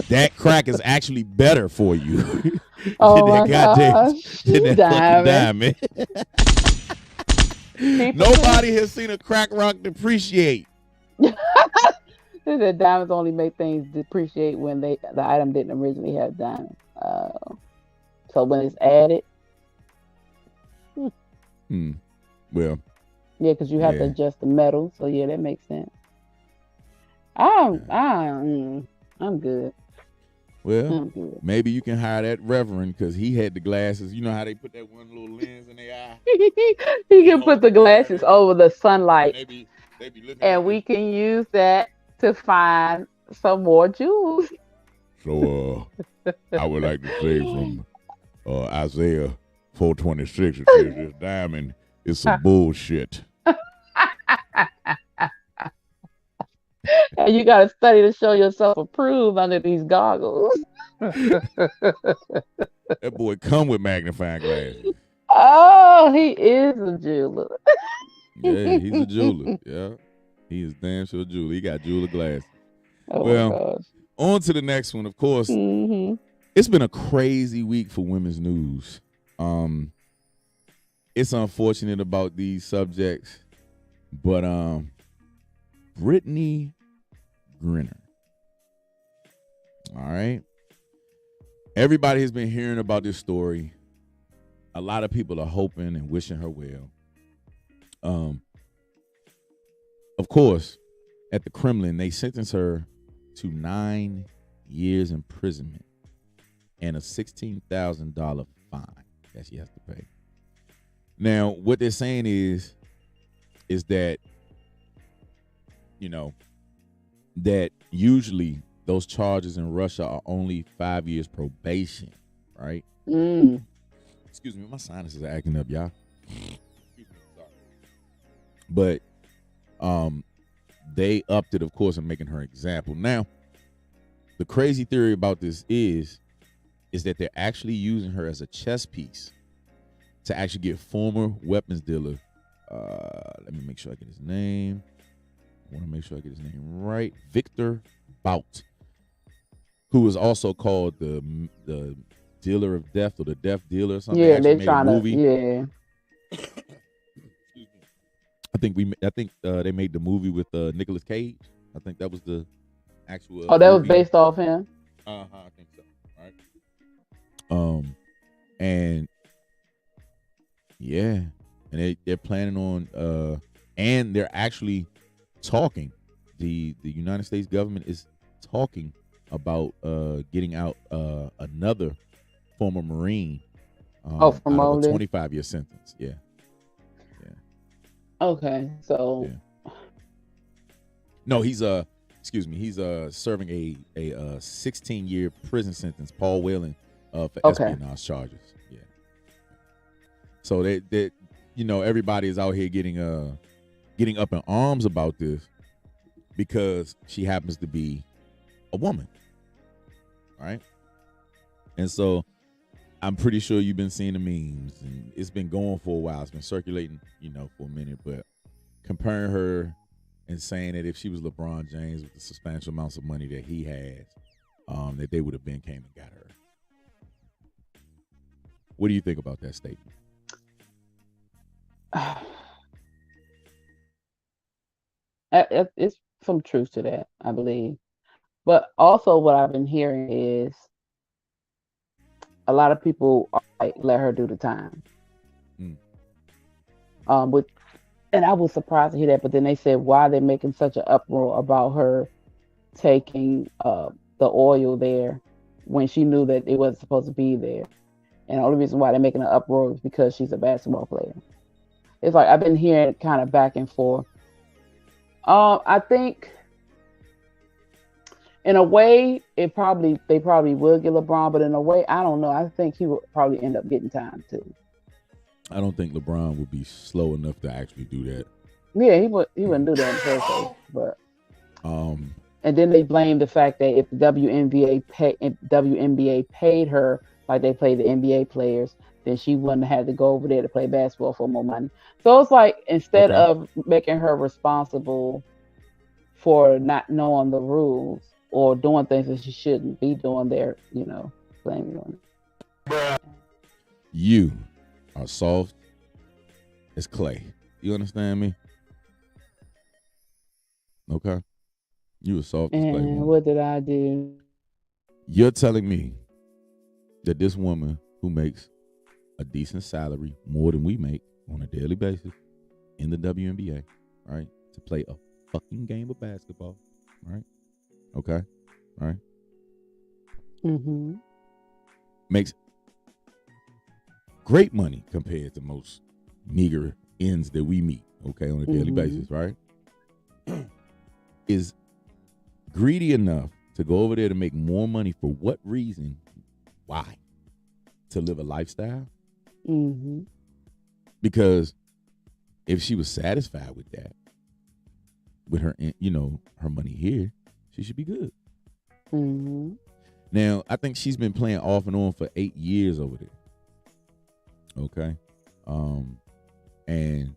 That crack is actually better for you than that goddamn diamond. Nobody has seen a crack rock depreciate. The diamonds only make things depreciate when the item didn't originally have diamonds. So when it's added. Well. Yeah, because you have to adjust the metal. So yeah, that makes sense. I'm good. Well, maybe you can hire that reverend because he had the glasses. You know how they put that one little lens in their eye? He can put the glasses over the sunlight. They be looking and we can use that to find some more jewels. So I would like to say from Isaiah 426. It says this diamond is some bullshit. And you got to study to show yourself approved under these goggles. That boy come with magnifying glasses. Oh, he is a jeweler. Yeah, he's a jeweler. Yeah, he is damn sure a jeweler. He got jeweler glasses. Oh Well, my gosh. on to the next one. Of course, it's been a crazy week for women's news. It's unfortunate about these subjects, but Brittany Griner. All right. Everybody has been hearing about this story. A lot of people are hoping and wishing her well. Of course, at the Kremlin, they sentenced her to 9 years imprisonment and a $16,000 fine that she has to pay. Now, what they're saying is that, that usually those charges in Russia are only 5 years probation, right? Excuse me, my sinuses are acting up, y'all. But they upped it, of course, in making her an example. Now, the crazy theory about this is that they're actually using her as a chess piece to actually get former weapons dealer. Let me make sure I get his name. I want to make sure I get his name right. Victor Bout, who is also called the dealer of death or the death dealer or something. Yeah, they're trying to. Yeah. I think they made the movie with Nicolas Cage. I think that was the actual. Oh, that movie was based off him. I think so. All right. And yeah, and they're planning on and they're actually talking. The United States government is talking about getting out another former Marine from out of a 25-year sentence. Yeah. Okay, so no, he's serving a 16-year prison sentence, Paul Whelan, for espionage charges. Yeah. So they everybody is out here getting up in arms about this because she happens to be a woman, right? And so I'm pretty sure you've been seeing the memes, and it's been going for a while. It's been circulating, for a minute, but comparing her and saying that if she was LeBron James with the substantial amounts of money that he has, that they would have came and got her. What do you think about that statement? It's some truth to that, I believe. But also what I've been hearing is a lot of people are like, let her do the time. And I was surprised to hear that, but then they said, why they're making such an uproar about her taking the oil there when she knew that it wasn't supposed to be there. And the only reason why they're making an uproar is because she's a basketball player. It's like, I've been hearing kind of back and forth. I think in a way, they probably will get LeBron, but in a way, I don't know. I think he will probably end up getting time too. I don't think LeBron would be slow enough to actually do that. Yeah, he wouldn't do that in the first place. But and then they blame the fact that if the WNBA paid her like they pay the NBA players, then she wouldn't have had to go over there to play basketball for more money. So it's like, instead of making her responsible for not knowing the rules or doing things that she shouldn't be doing, there, blaming on it. You are soft as clay. You understand me? Okay. You are soft as clay. And what did I do? You're telling me that this woman who makes a decent salary, more than we make on a daily basis in the WNBA, right, to play a fucking game of basketball, right? Okay, right? Mm-hmm. Makes great money compared to most meager ends that we meet, okay, on a daily basis, right? Is greedy enough to go over there to make more money for what reason? Why? To live a lifestyle? Mm-hmm. Because if she was satisfied with that, with her, her money here, she should be good. Mm-hmm. Now, I think she's been playing off and on for 8 years over there. Okay. And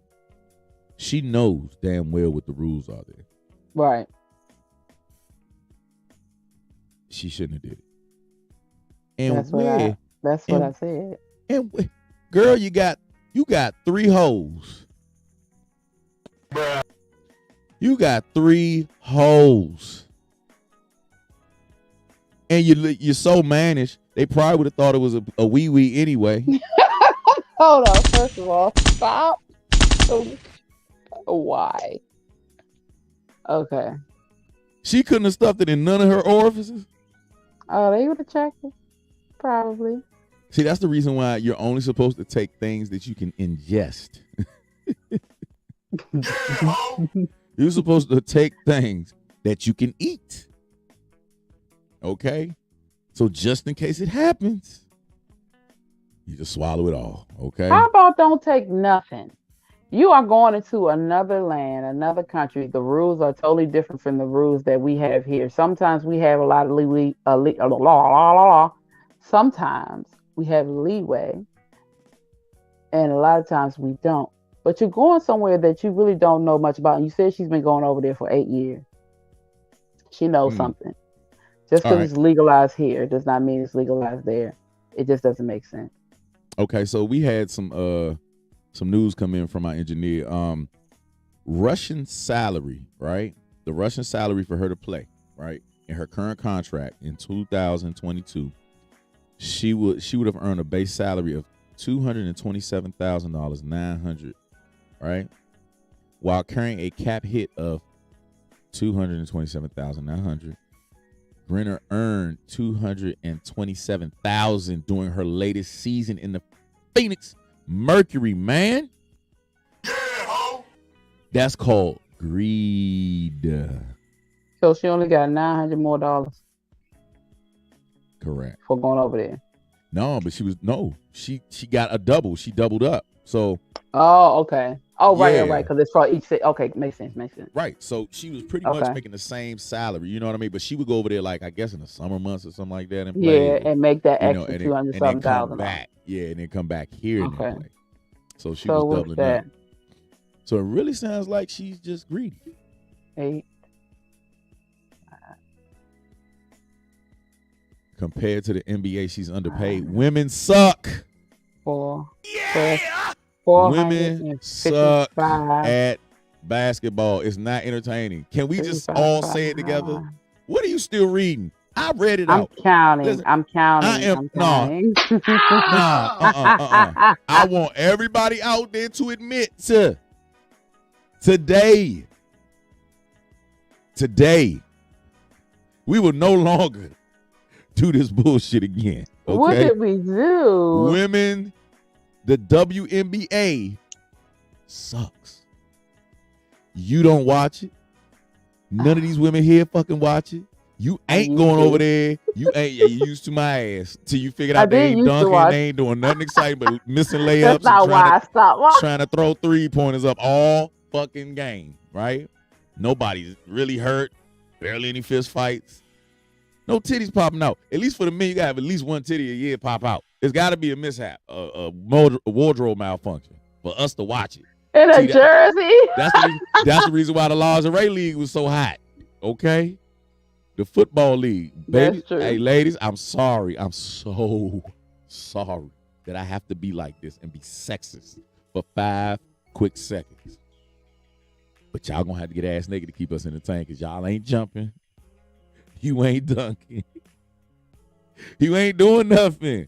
she knows damn well what the rules are there. Right. She shouldn't have did it. And that's what I said. And girl, you got 3 hoes. You got 3 hoes. And you're so mannish, they probably would have thought it was a wee anyway. Hold on. First of all, stop. Why? Okay. She couldn't have stuffed it in none of her orifices. Oh, they would have checked it. Probably. See, that's the reason why you're only supposed to take things that you can ingest. You're supposed to take things that you can eat. Okay? So just in case it happens, you just swallow it all. Okay? How about don't take nothing? You are going into another land, another country. The rules are totally different from the rules that we have here. Sometimes we have a lot of sometimes we have leeway, and a lot of times we don't. But you're going somewhere that you really don't know much about. And you said she's been going over there for 8 years. She knows something. Just because it's legalized here does not mean it's legalized there. It just doesn't make sense. Okay, so we had some news come in from our engineer. Russian salary, right? The Russian salary for her to play, right? In her current contract in 2022, she would have earned a base salary of $227,900, right? While carrying a cap hit of $227,900. Brenner earned $227,000 during her latest season in the Phoenix Mercury, man. Yeah, ho. That's called greed. So she only got $900 more. Correct. For going over there. No, but she got a double. She doubled up. So. Oh, okay. Oh, right, yeah. Right. Because it's for each city. Okay, makes sense. Right. So she was pretty much making the same salary. You know what I mean? But she would go over there, like, I guess in the summer months or something like that, and play. Yeah, and make that extra $200,000. And then come back. Yeah, and then come back here and then play. So she was doubling up. So it really sounds like she's just greedy. 8. Compared to the NBA, she's underpaid. Women suck. 4. Yeah. Women suck at basketball. It's not entertaining. Can we just all say it together? What are you still reading? I read it out. I'm counting. I want everybody out there to admit today, we will no longer do this bullshit again. Okay? What did we do? Women, the WNBA sucks. You don't watch it. None of these women here fucking watch it. You ain't going over there. You used to my ass till you figured out they ain't dunking, they ain't doing nothing exciting but missing layups. That's not why I stopped. Trying to throw 3-pointers up all fucking game, right? Nobody's really hurt. Barely any fist fights. No titties popping out. At least for the men, you gotta have at least one titty a year pop out. It's gotta be a mishap, a wardrobe malfunction for us to watch it. In a jersey. That's the reason why the lingerie league was so hot. Okay? The football league. Baby. That's true. Hey, ladies, I'm sorry. I'm so sorry that I have to be like this and be sexist for 5 quick seconds. But y'all gonna have to get ass naked to keep us entertained because y'all ain't jumping. You ain't dunking. You ain't doing nothing.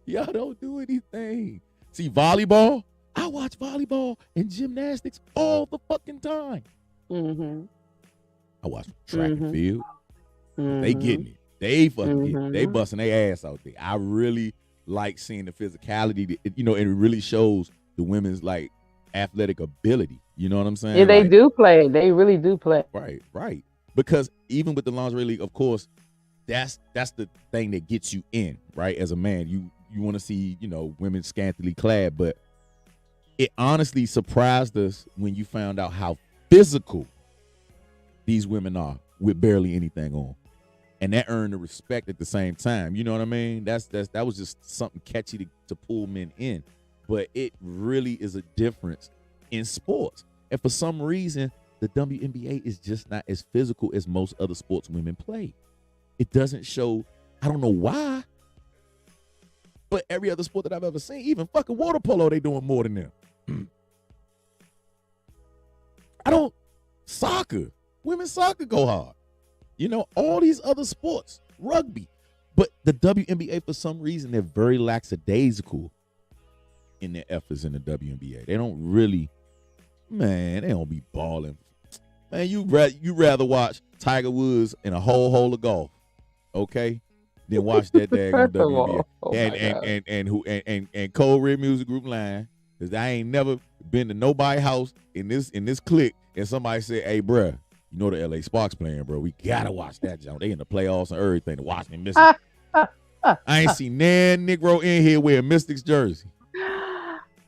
Y'all don't do anything. See, volleyball, I watch volleyball and gymnastics all the fucking time. Mm-hmm. I watch track and field. Mm-hmm. They getting it. They fucking getting it. They busting their ass out there. I really like seeing the physicality, and it really shows the women's like athletic ability. You know what I'm saying? Yeah, they do play. They really do play. Right. Because even with the lingerie league, of course, that's the thing that gets you in, right? As a man, you want to see, women scantily clad, but it honestly surprised us when you found out how physical these women are with barely anything on. And that earned the respect at the same time. You know what I mean? That was just something catchy to pull men in. But it really is a difference in sports. And for some reason, the WNBA is just not as physical as most other sports women play. It doesn't show, I don't know why, but every other sport that I've ever seen, even fucking water polo, they doing more than them. Soccer, women's soccer go hard. All these other sports, rugby. But the WNBA, for some reason, they're very lackadaisical in their efforts in the WNBA. They don't really, they don't be balling. Man, you rather watch Tiger Woods in a hole of golf, okay, than watch that daggone WNBA. And Cold Red Music Group line, because I ain't never been to nobody's house in this clique and somebody said, hey, bruh, the LA Sparks playing, bro. We gotta watch that, John. They in the playoffs and everything to watch them miss it. I ain't seen nan Negro in here wearing Mystics jersey.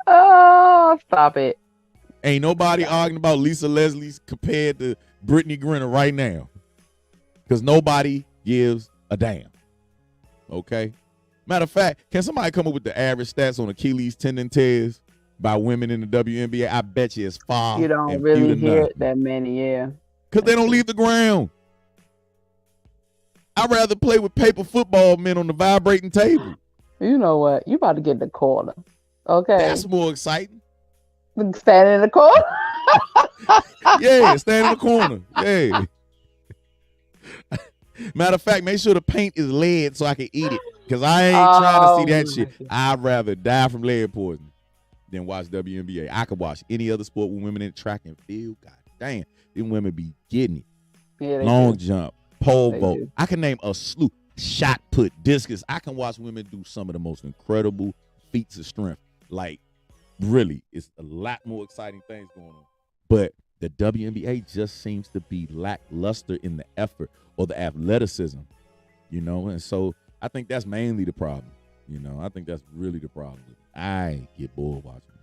Oh, stop it. Ain't nobody arguing about Lisa Leslie's compared to Brittany Griner right now. Because nobody gives a damn. Okay? Matter of fact, can somebody come up with the average stats on Achilles tendon tears by women in the WNBA? I bet you it's far. You don't really hear that many, yeah. Because they don't leave the ground. I'd rather play with paper football men on the vibrating table. You know what? You about to get in the corner. Okay. That's more exciting. Standing in the corner? Yeah, stand in the corner. Yeah. Matter of fact, make sure the paint is lead so I can eat it. Because I ain't trying to see that shit. I'd rather die from lead poisoning than watch WNBA. I could watch any other sport with women in track and field. God damn. Them women be getting it. Yeah, long jump, pole vault. I can name a slew. Shot put, discus. I can watch women do some of the most incredible feats of strength. Like, really, it's a lot more exciting things going on. But the WNBA just seems to be lackluster in the effort or the athleticism, and so I think that's mainly the problem. I think that's really the problem. I get bored watching it.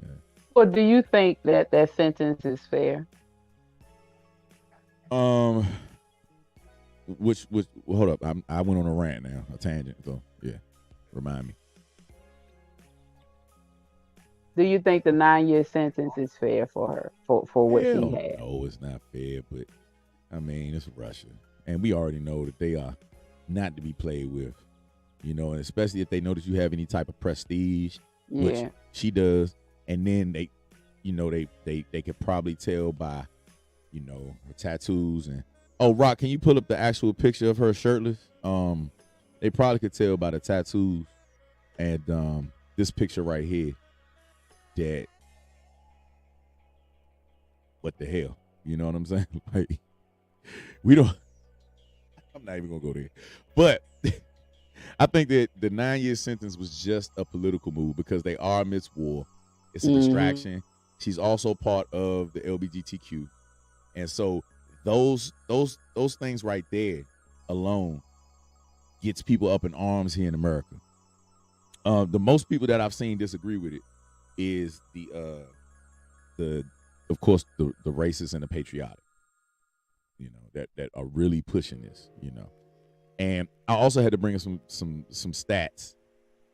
Yeah. Well, do you think that sentence is fair? Which hold up, I went on a rant now, a tangent. So yeah, remind me. Do you think the 9-year sentence is fair for her for what she had? No, it's not fair. But I mean, it's Russia, and we already know that they are not to be played with. And especially if they know that you have any type of prestige, which she does, and then they could probably tell by, her tattoos and. Oh, Rock, can you pull up the actual picture of her shirtless? They probably could tell by the tattoos and this picture right here that what the hell? You know what I'm saying? Like, I'm not even gonna go there. But I think that the 9-year sentence was just a political move because they are amidst war. It's a distraction. She's also part of the LGBTQ. And so those things right there alone gets people up in arms here in America. The most people that I've seen disagree with it is the of course the racist and the patriotic, that are really pushing this, And I also had to bring in some stats,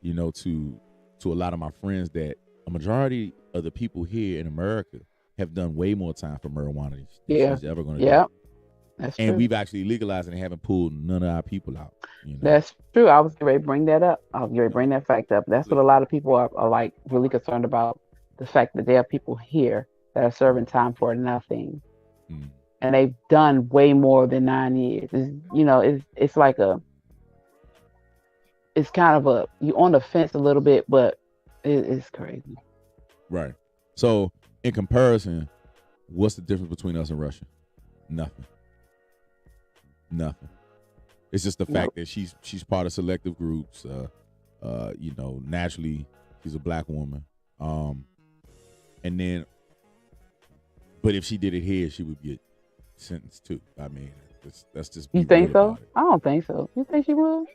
to a lot of my friends that a majority of the people here in America have done way more time for marijuana than she's ever going to do. That's and true. We've actually legalized it and haven't pulled none of our people out. That's true. I was ready to bring that up. I was ready to bring that fact up. That's what a lot of people are like really concerned about, the fact that there are people here that are serving time for nothing. And they've done way more than 9 years. It's like it's kind of you on the fence a little bit, but it's crazy. Right. So in comparison, what's the difference between us and Russia? Nothing. It's just the fact that she's part of selective groups. Naturally she's a black woman. And then, but if she did it here, she would get sentenced too. I mean, that's just. You think so? I don't think so. You think she would?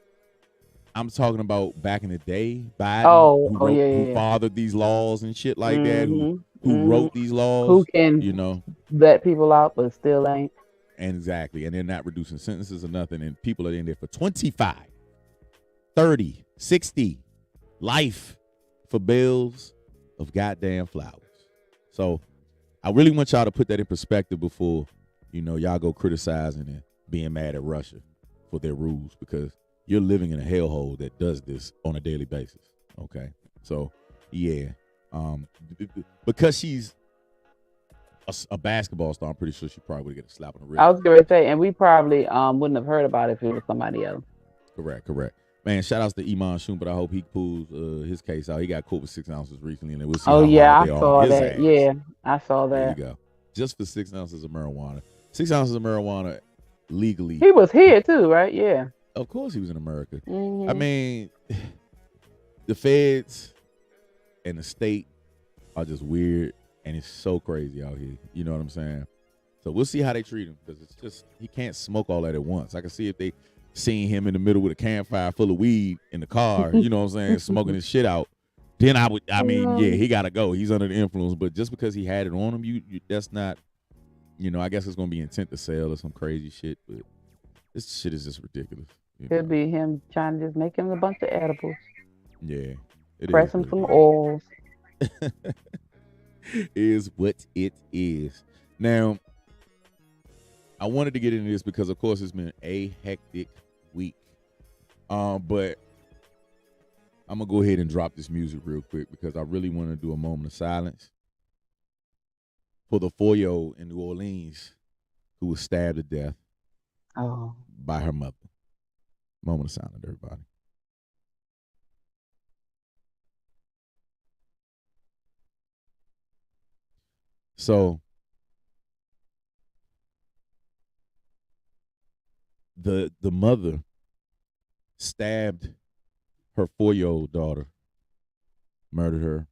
I'm talking about back in the day, Biden, Oh, oh yeah, who yeah, yeah. fathered these laws and shit like that, who Mm-hmm. wrote these Who laws, can you know, let people out but still ain't? and exactly, and they're not reducing sentences or nothing, and people are in there for 25, 30, 60 life for bills of goddamn flowers. So I really want y'all to put that in perspective before, you know, y'all go criticizing and being mad at Russia for their rules, because you're living in a hellhole that does this on a daily basis. Okay. So yeah. Because she's a basketball star, I'm pretty sure she probably would get a slap on the wrist. I was going to say, and we probably wouldn't have heard about it if it was somebody else. Correct. Man, shout outs to Iman Shun, but I hope he pulls his case out. He got caught with 6 ounces recently, and we'll see how Yeah, hard they I are saw on his that. ass. Yeah, I saw There that. you go. Just for 6 ounces of marijuana. 6 ounces of marijuana legally. He was here too, right? Yeah. Of course he was in America. Mm-hmm. I mean, the feds and the state are just weird, and it's so crazy out here. You know what I'm saying? So we'll see how they treat him, because it's just, he can't smoke all that at once. I can see if they seen him in the middle with a campfire full of weed in the car, you know what I'm saying, smoking his shit out, then I mean, yeah, he got to go. He's under the influence. But just because he had it on him, you that's not, you know, I guess it's going to be intent to sell or some crazy shit. But this shit is just ridiculous. Could be him trying to just make him a bunch of edibles. Yeah. Press him some oils. Is what it is. Now, I wanted to get into this because, of course, it's been a hectic week. But I'm going to go ahead and drop this music real quick, because I really want to do a moment of silence for the 4-year-old in New Orleans who was stabbed to death by her mother. Moment of silence, everybody. So the mother stabbed her 4-year-old daughter, murdered her.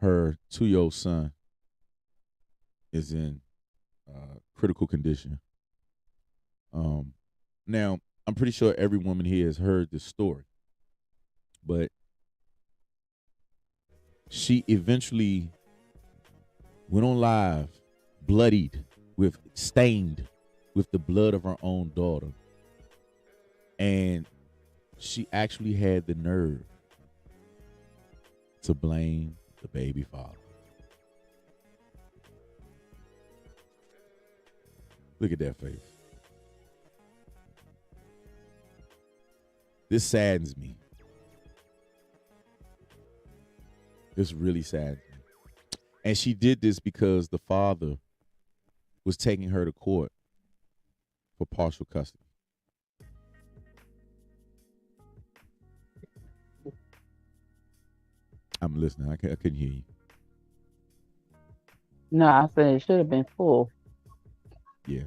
Her 2-year-old son is in critical condition. Now, I'm pretty sure every woman here has heard this story, but she eventually went on live, stained with the blood of her own daughter. And she actually had the nerve to blame the baby father. Look at that face. This saddens me. This really saddens me. And she did this because the father was taking her to court for partial custody. I'm listening. I couldn't hear you. No, I said it should have been full. Yeah.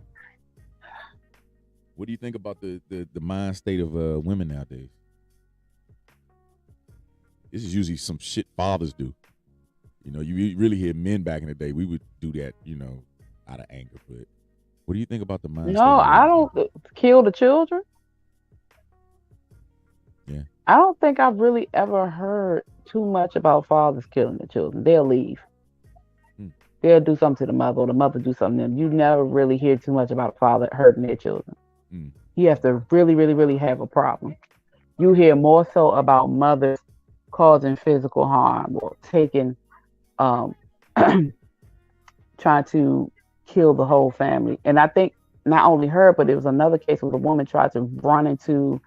What do you think about the mind state of women nowadays? This is usually some shit fathers do. You know, you really hear men back in the day. We would do that, you know, out of anger. But what do you think about the mind state? No, I don't kill the children. Yeah. I don't think I've really ever heard too much about fathers killing the children. They'll leave. They'll do something to the mother, or the mother do something to them. You never really hear too much about a father hurting their children. You have to really, really, really have a problem. You hear more so about mothers causing physical harm or taking, trying to kill the whole family. And I think not only her, but there was another case where a woman tried to run into,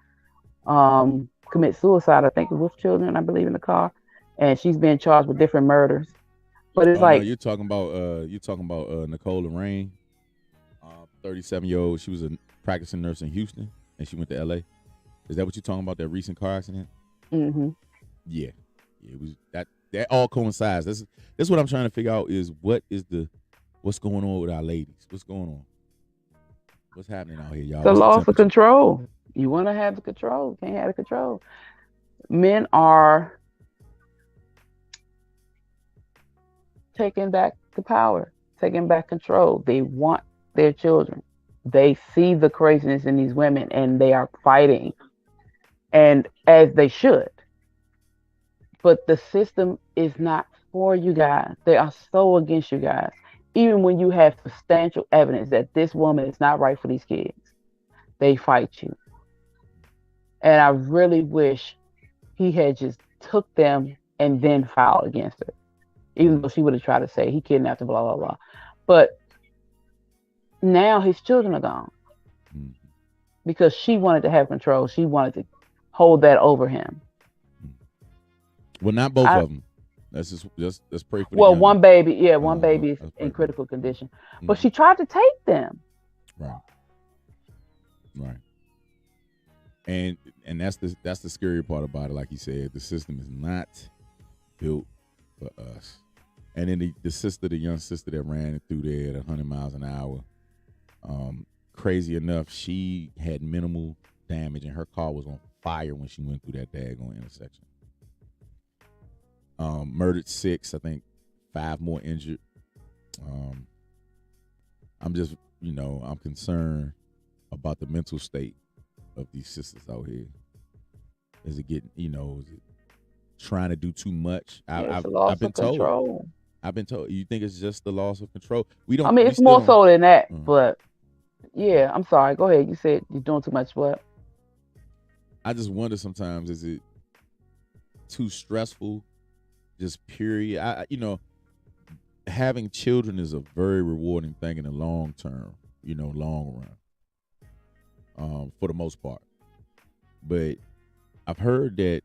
commit suicide, I think, with children, I believe, in the car. And she's being charged with different murders. But it's like, no, you're talking about Nicole Lorraine, 37-year-old. She was a practicing nurse in Houston, and she went to LA. Is that what you're talking about? That recent car accident? Mm-hmm. Yeah. It was that all coincides. That's what I'm trying to figure out is what's going on with our ladies? What's going on? What's happening out here, y'all? The loss of control. You want to have the control. Can't have the control. Men are taking back the power, taking back control. They want their children. They see the craziness in these women, and they are fighting and as they should. But the system is not for you guys. They are so against you guys. Even when you have substantial evidence that this woman is not right for these kids, they fight you. And I really wish he had just took them and then filed against her, even though she would have tried to say he kidnapped her, blah blah blah. But now his children are gone because she wanted to have control. She wanted to hold that over him. Well, not both of them. Let's pray for. Well, one baby, one baby is in critical condition, but she tried to take them. Right. And that's the scary part about it. Like you said, the system is not built for us. And then the young sister that ran through there at 100 miles an hour, crazy enough, she had minimal damage and her car was on fire when she went through that daggone intersection. Murdered 6, I think 5 more injured. I'm just, I'm concerned about the mental state of these sisters out here. Is it getting, is it trying to do too much? I've been told. Control. I've been told. You think it's just the loss of control? It's more so than that, but yeah, I'm sorry. Go ahead. You said you're doing too much. What? I just wonder sometimes, is it too stressful? Just period. Having children is a very rewarding thing in the long term, long run, for the most part. But I've heard that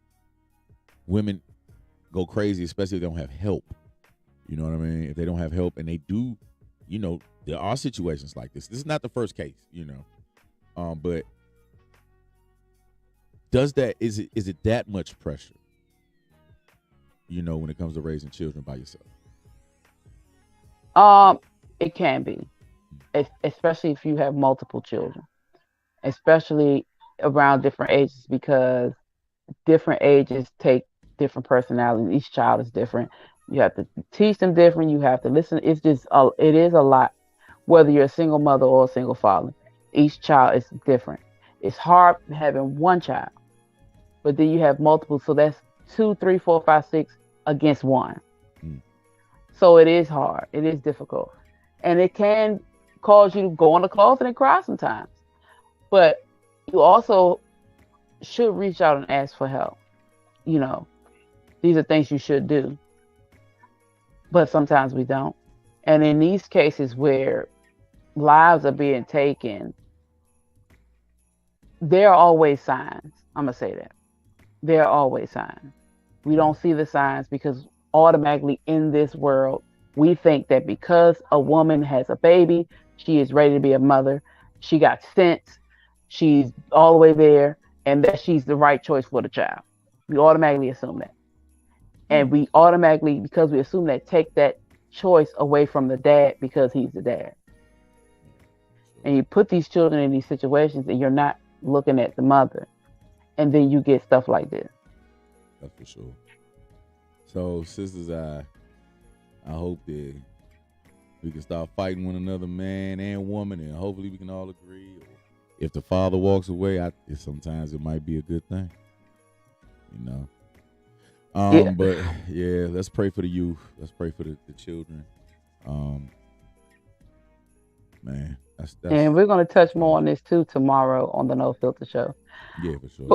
women go crazy, especially if they don't have help. You know what I mean? If they don't have help and they do, there are situations like this. This is not the first case, but is it that much pressure? When it comes to raising children by yourself? It can be, especially if you have multiple children, especially around different ages, because different ages take different personalities. Each child is different. You have to teach them different. You have to listen. It is a lot, whether you're a single mother or a single father. Each child is different. It's hard having one child, but then you have multiple. So that's 2, 3, 4, 5, 6 against one. So it is hard. It is difficult. And it can cause you to go on the closet and cry sometimes. But you also should reach out and ask for help. These are things you should do. But sometimes we don't. And in these cases where lives are being taken, there are always signs. I'm going to say that. There are always signs. We don't see the signs because automatically in this world, we think that because a woman has a baby, she is ready to be a mother. She got sense. She's all the way there, and that she's the right choice for the child. We automatically assume that. And we automatically, because we assume that, take that choice away from the dad because he's the dad. And you put these children in these situations and you're not looking at the mother. And then you get stuff like this. That's for sure. So, sisters, I hope that we can start fighting one another, man and woman, and hopefully we can all agree. If the father walks away, sometimes it might be a good thing, But yeah, let's pray for the youth. Let's pray for the children. Man, that's and we're going to touch more on this too tomorrow on the No Filter Show. Yeah, for sure.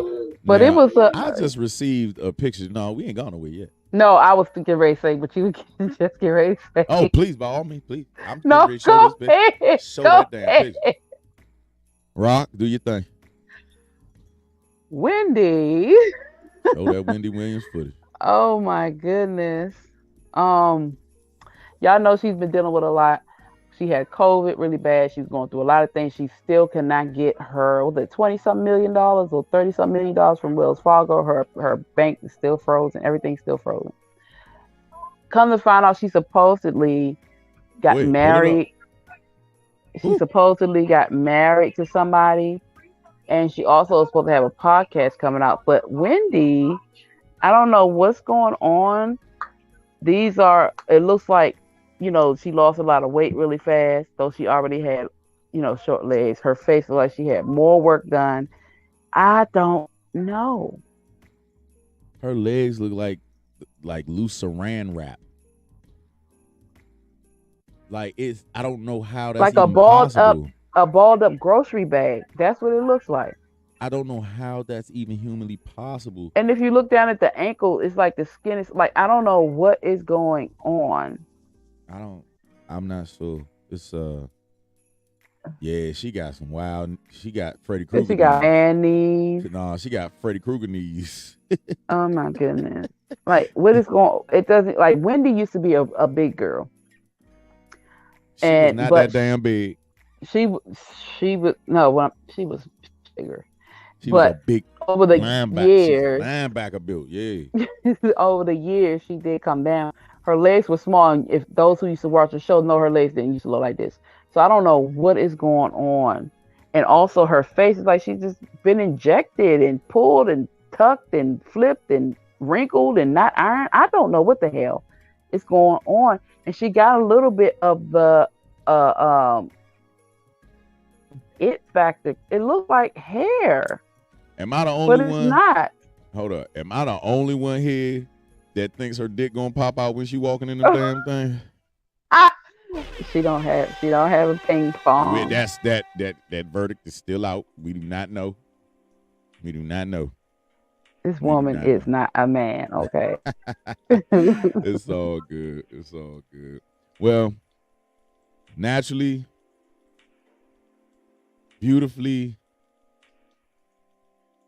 But now, it was I just received a picture. No, we ain't gone nowhere yet. No, I was getting ready to say, but you just get ready to say. Oh, please, by all means, please. I'm no, ready to show this ahead, show that damn picture. Rock, do your thing. Wendy. Show that Wendy Williams footage. Oh my goodness. Y'all know she's been dealing with a lot. She had COVID really bad. She's going through a lot of things. She still cannot get her, was it $20-something million or $30-something million from Wells Fargo. Her bank is still frozen. Everything's still frozen. Come to find out, she supposedly got married. She supposedly got married to somebody. And she also is supposed to have a podcast coming out. But Wendy, I don't know what's going on. It looks like, she lost a lot of weight really fast, though she already had, short legs. Her face looked like she had more work done. I don't No. Her legs look like loose saran wrap. Like it's, I don't know how that's Like a even balled possible. up grocery bag. That's what it looks like. I don't know how that's even humanly possible. And if you look down at the ankle, it's like the skin is like, I don't know what is going on. I'm not sure. It's yeah, she got some wild. She got Freddy Krueger. She got man knees. No, she got Freddy Krueger knees. Oh my goodness! Like what is going? It doesn't like Wendy used to be a big girl. She was not that damn big. She was no, well, she was bigger. She was a big over the years, linebacker built. Yeah. Over the years, she did come down. Her legs were small, and if those who used to watch the show know, her legs didn't used to look like this. So I don't know what is going on. And also her face is like she's just been injected and pulled and tucked and flipped and wrinkled and not ironed. I don't know what the hell is going on. And she got a little bit of the it factor. It looked like hair. Am I the only one? But it's not. Hold up. Am I the only one here that thinks her dick gonna pop out when she walking in the damn thing? She don't have a ping pong. That's that verdict is still out. We do not know. This woman is not a man, okay? It's all good. Well, naturally, beautifully,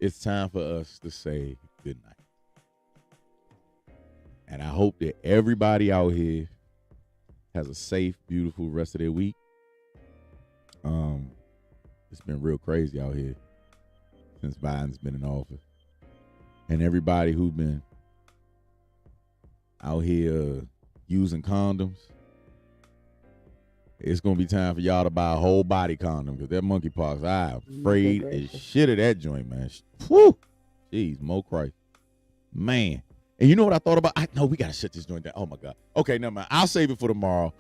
it's time for us to say good night. And I hope that everybody out here has a safe, beautiful rest of their week. It's been real crazy out here since Biden's been in office. And everybody who's been out here using condoms, it's going to be time for y'all to buy a whole body condom because that monkeypox, I'm afraid as shit of that joint, man. Whew. Jeez, Mo Christ. Man. And you know what I thought about? No, we got to shut this joint down. Oh, my God. Okay, never mind. I'll save it for tomorrow.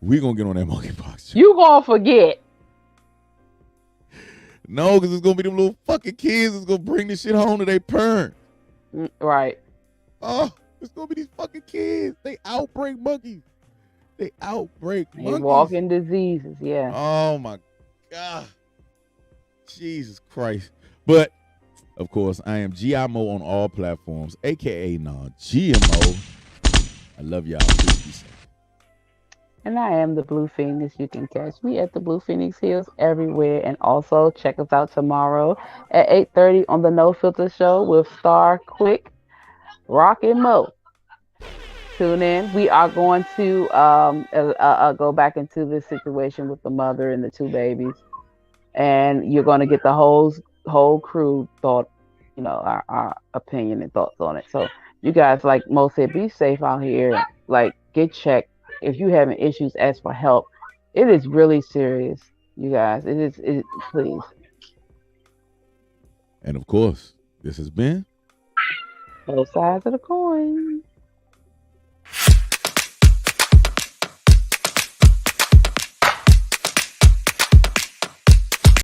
We're going to get on that monkeypox. You going to forget. No, because it's going to be them little fucking kids that's going to bring this shit home to their parents. Right. Oh, it's going to be these fucking kids. They outbreak monkeys. Walking diseases, yeah. Oh, my God. Jesus Christ. But, of course, I am GIMO on all platforms, a.k.a. non-GMO. I love y'all. Please be safe. And I am the Blue Phoenix. You can catch me at the Blue Phoenix Hills everywhere. And also check us out tomorrow at 8:30 on the No Filter Show with Star Quick, Rock and Mo. Tune in. We are going to go back into this situation with the mother and the two babies. And you're going to get the whole crew thought, our opinion and thoughts on it. So you guys, like Mo said, be safe out here. Like, get checked. If you having issues, ask for help. It is really serious, you guys. It is, please. And of course, this has been Both Sides of the Coin.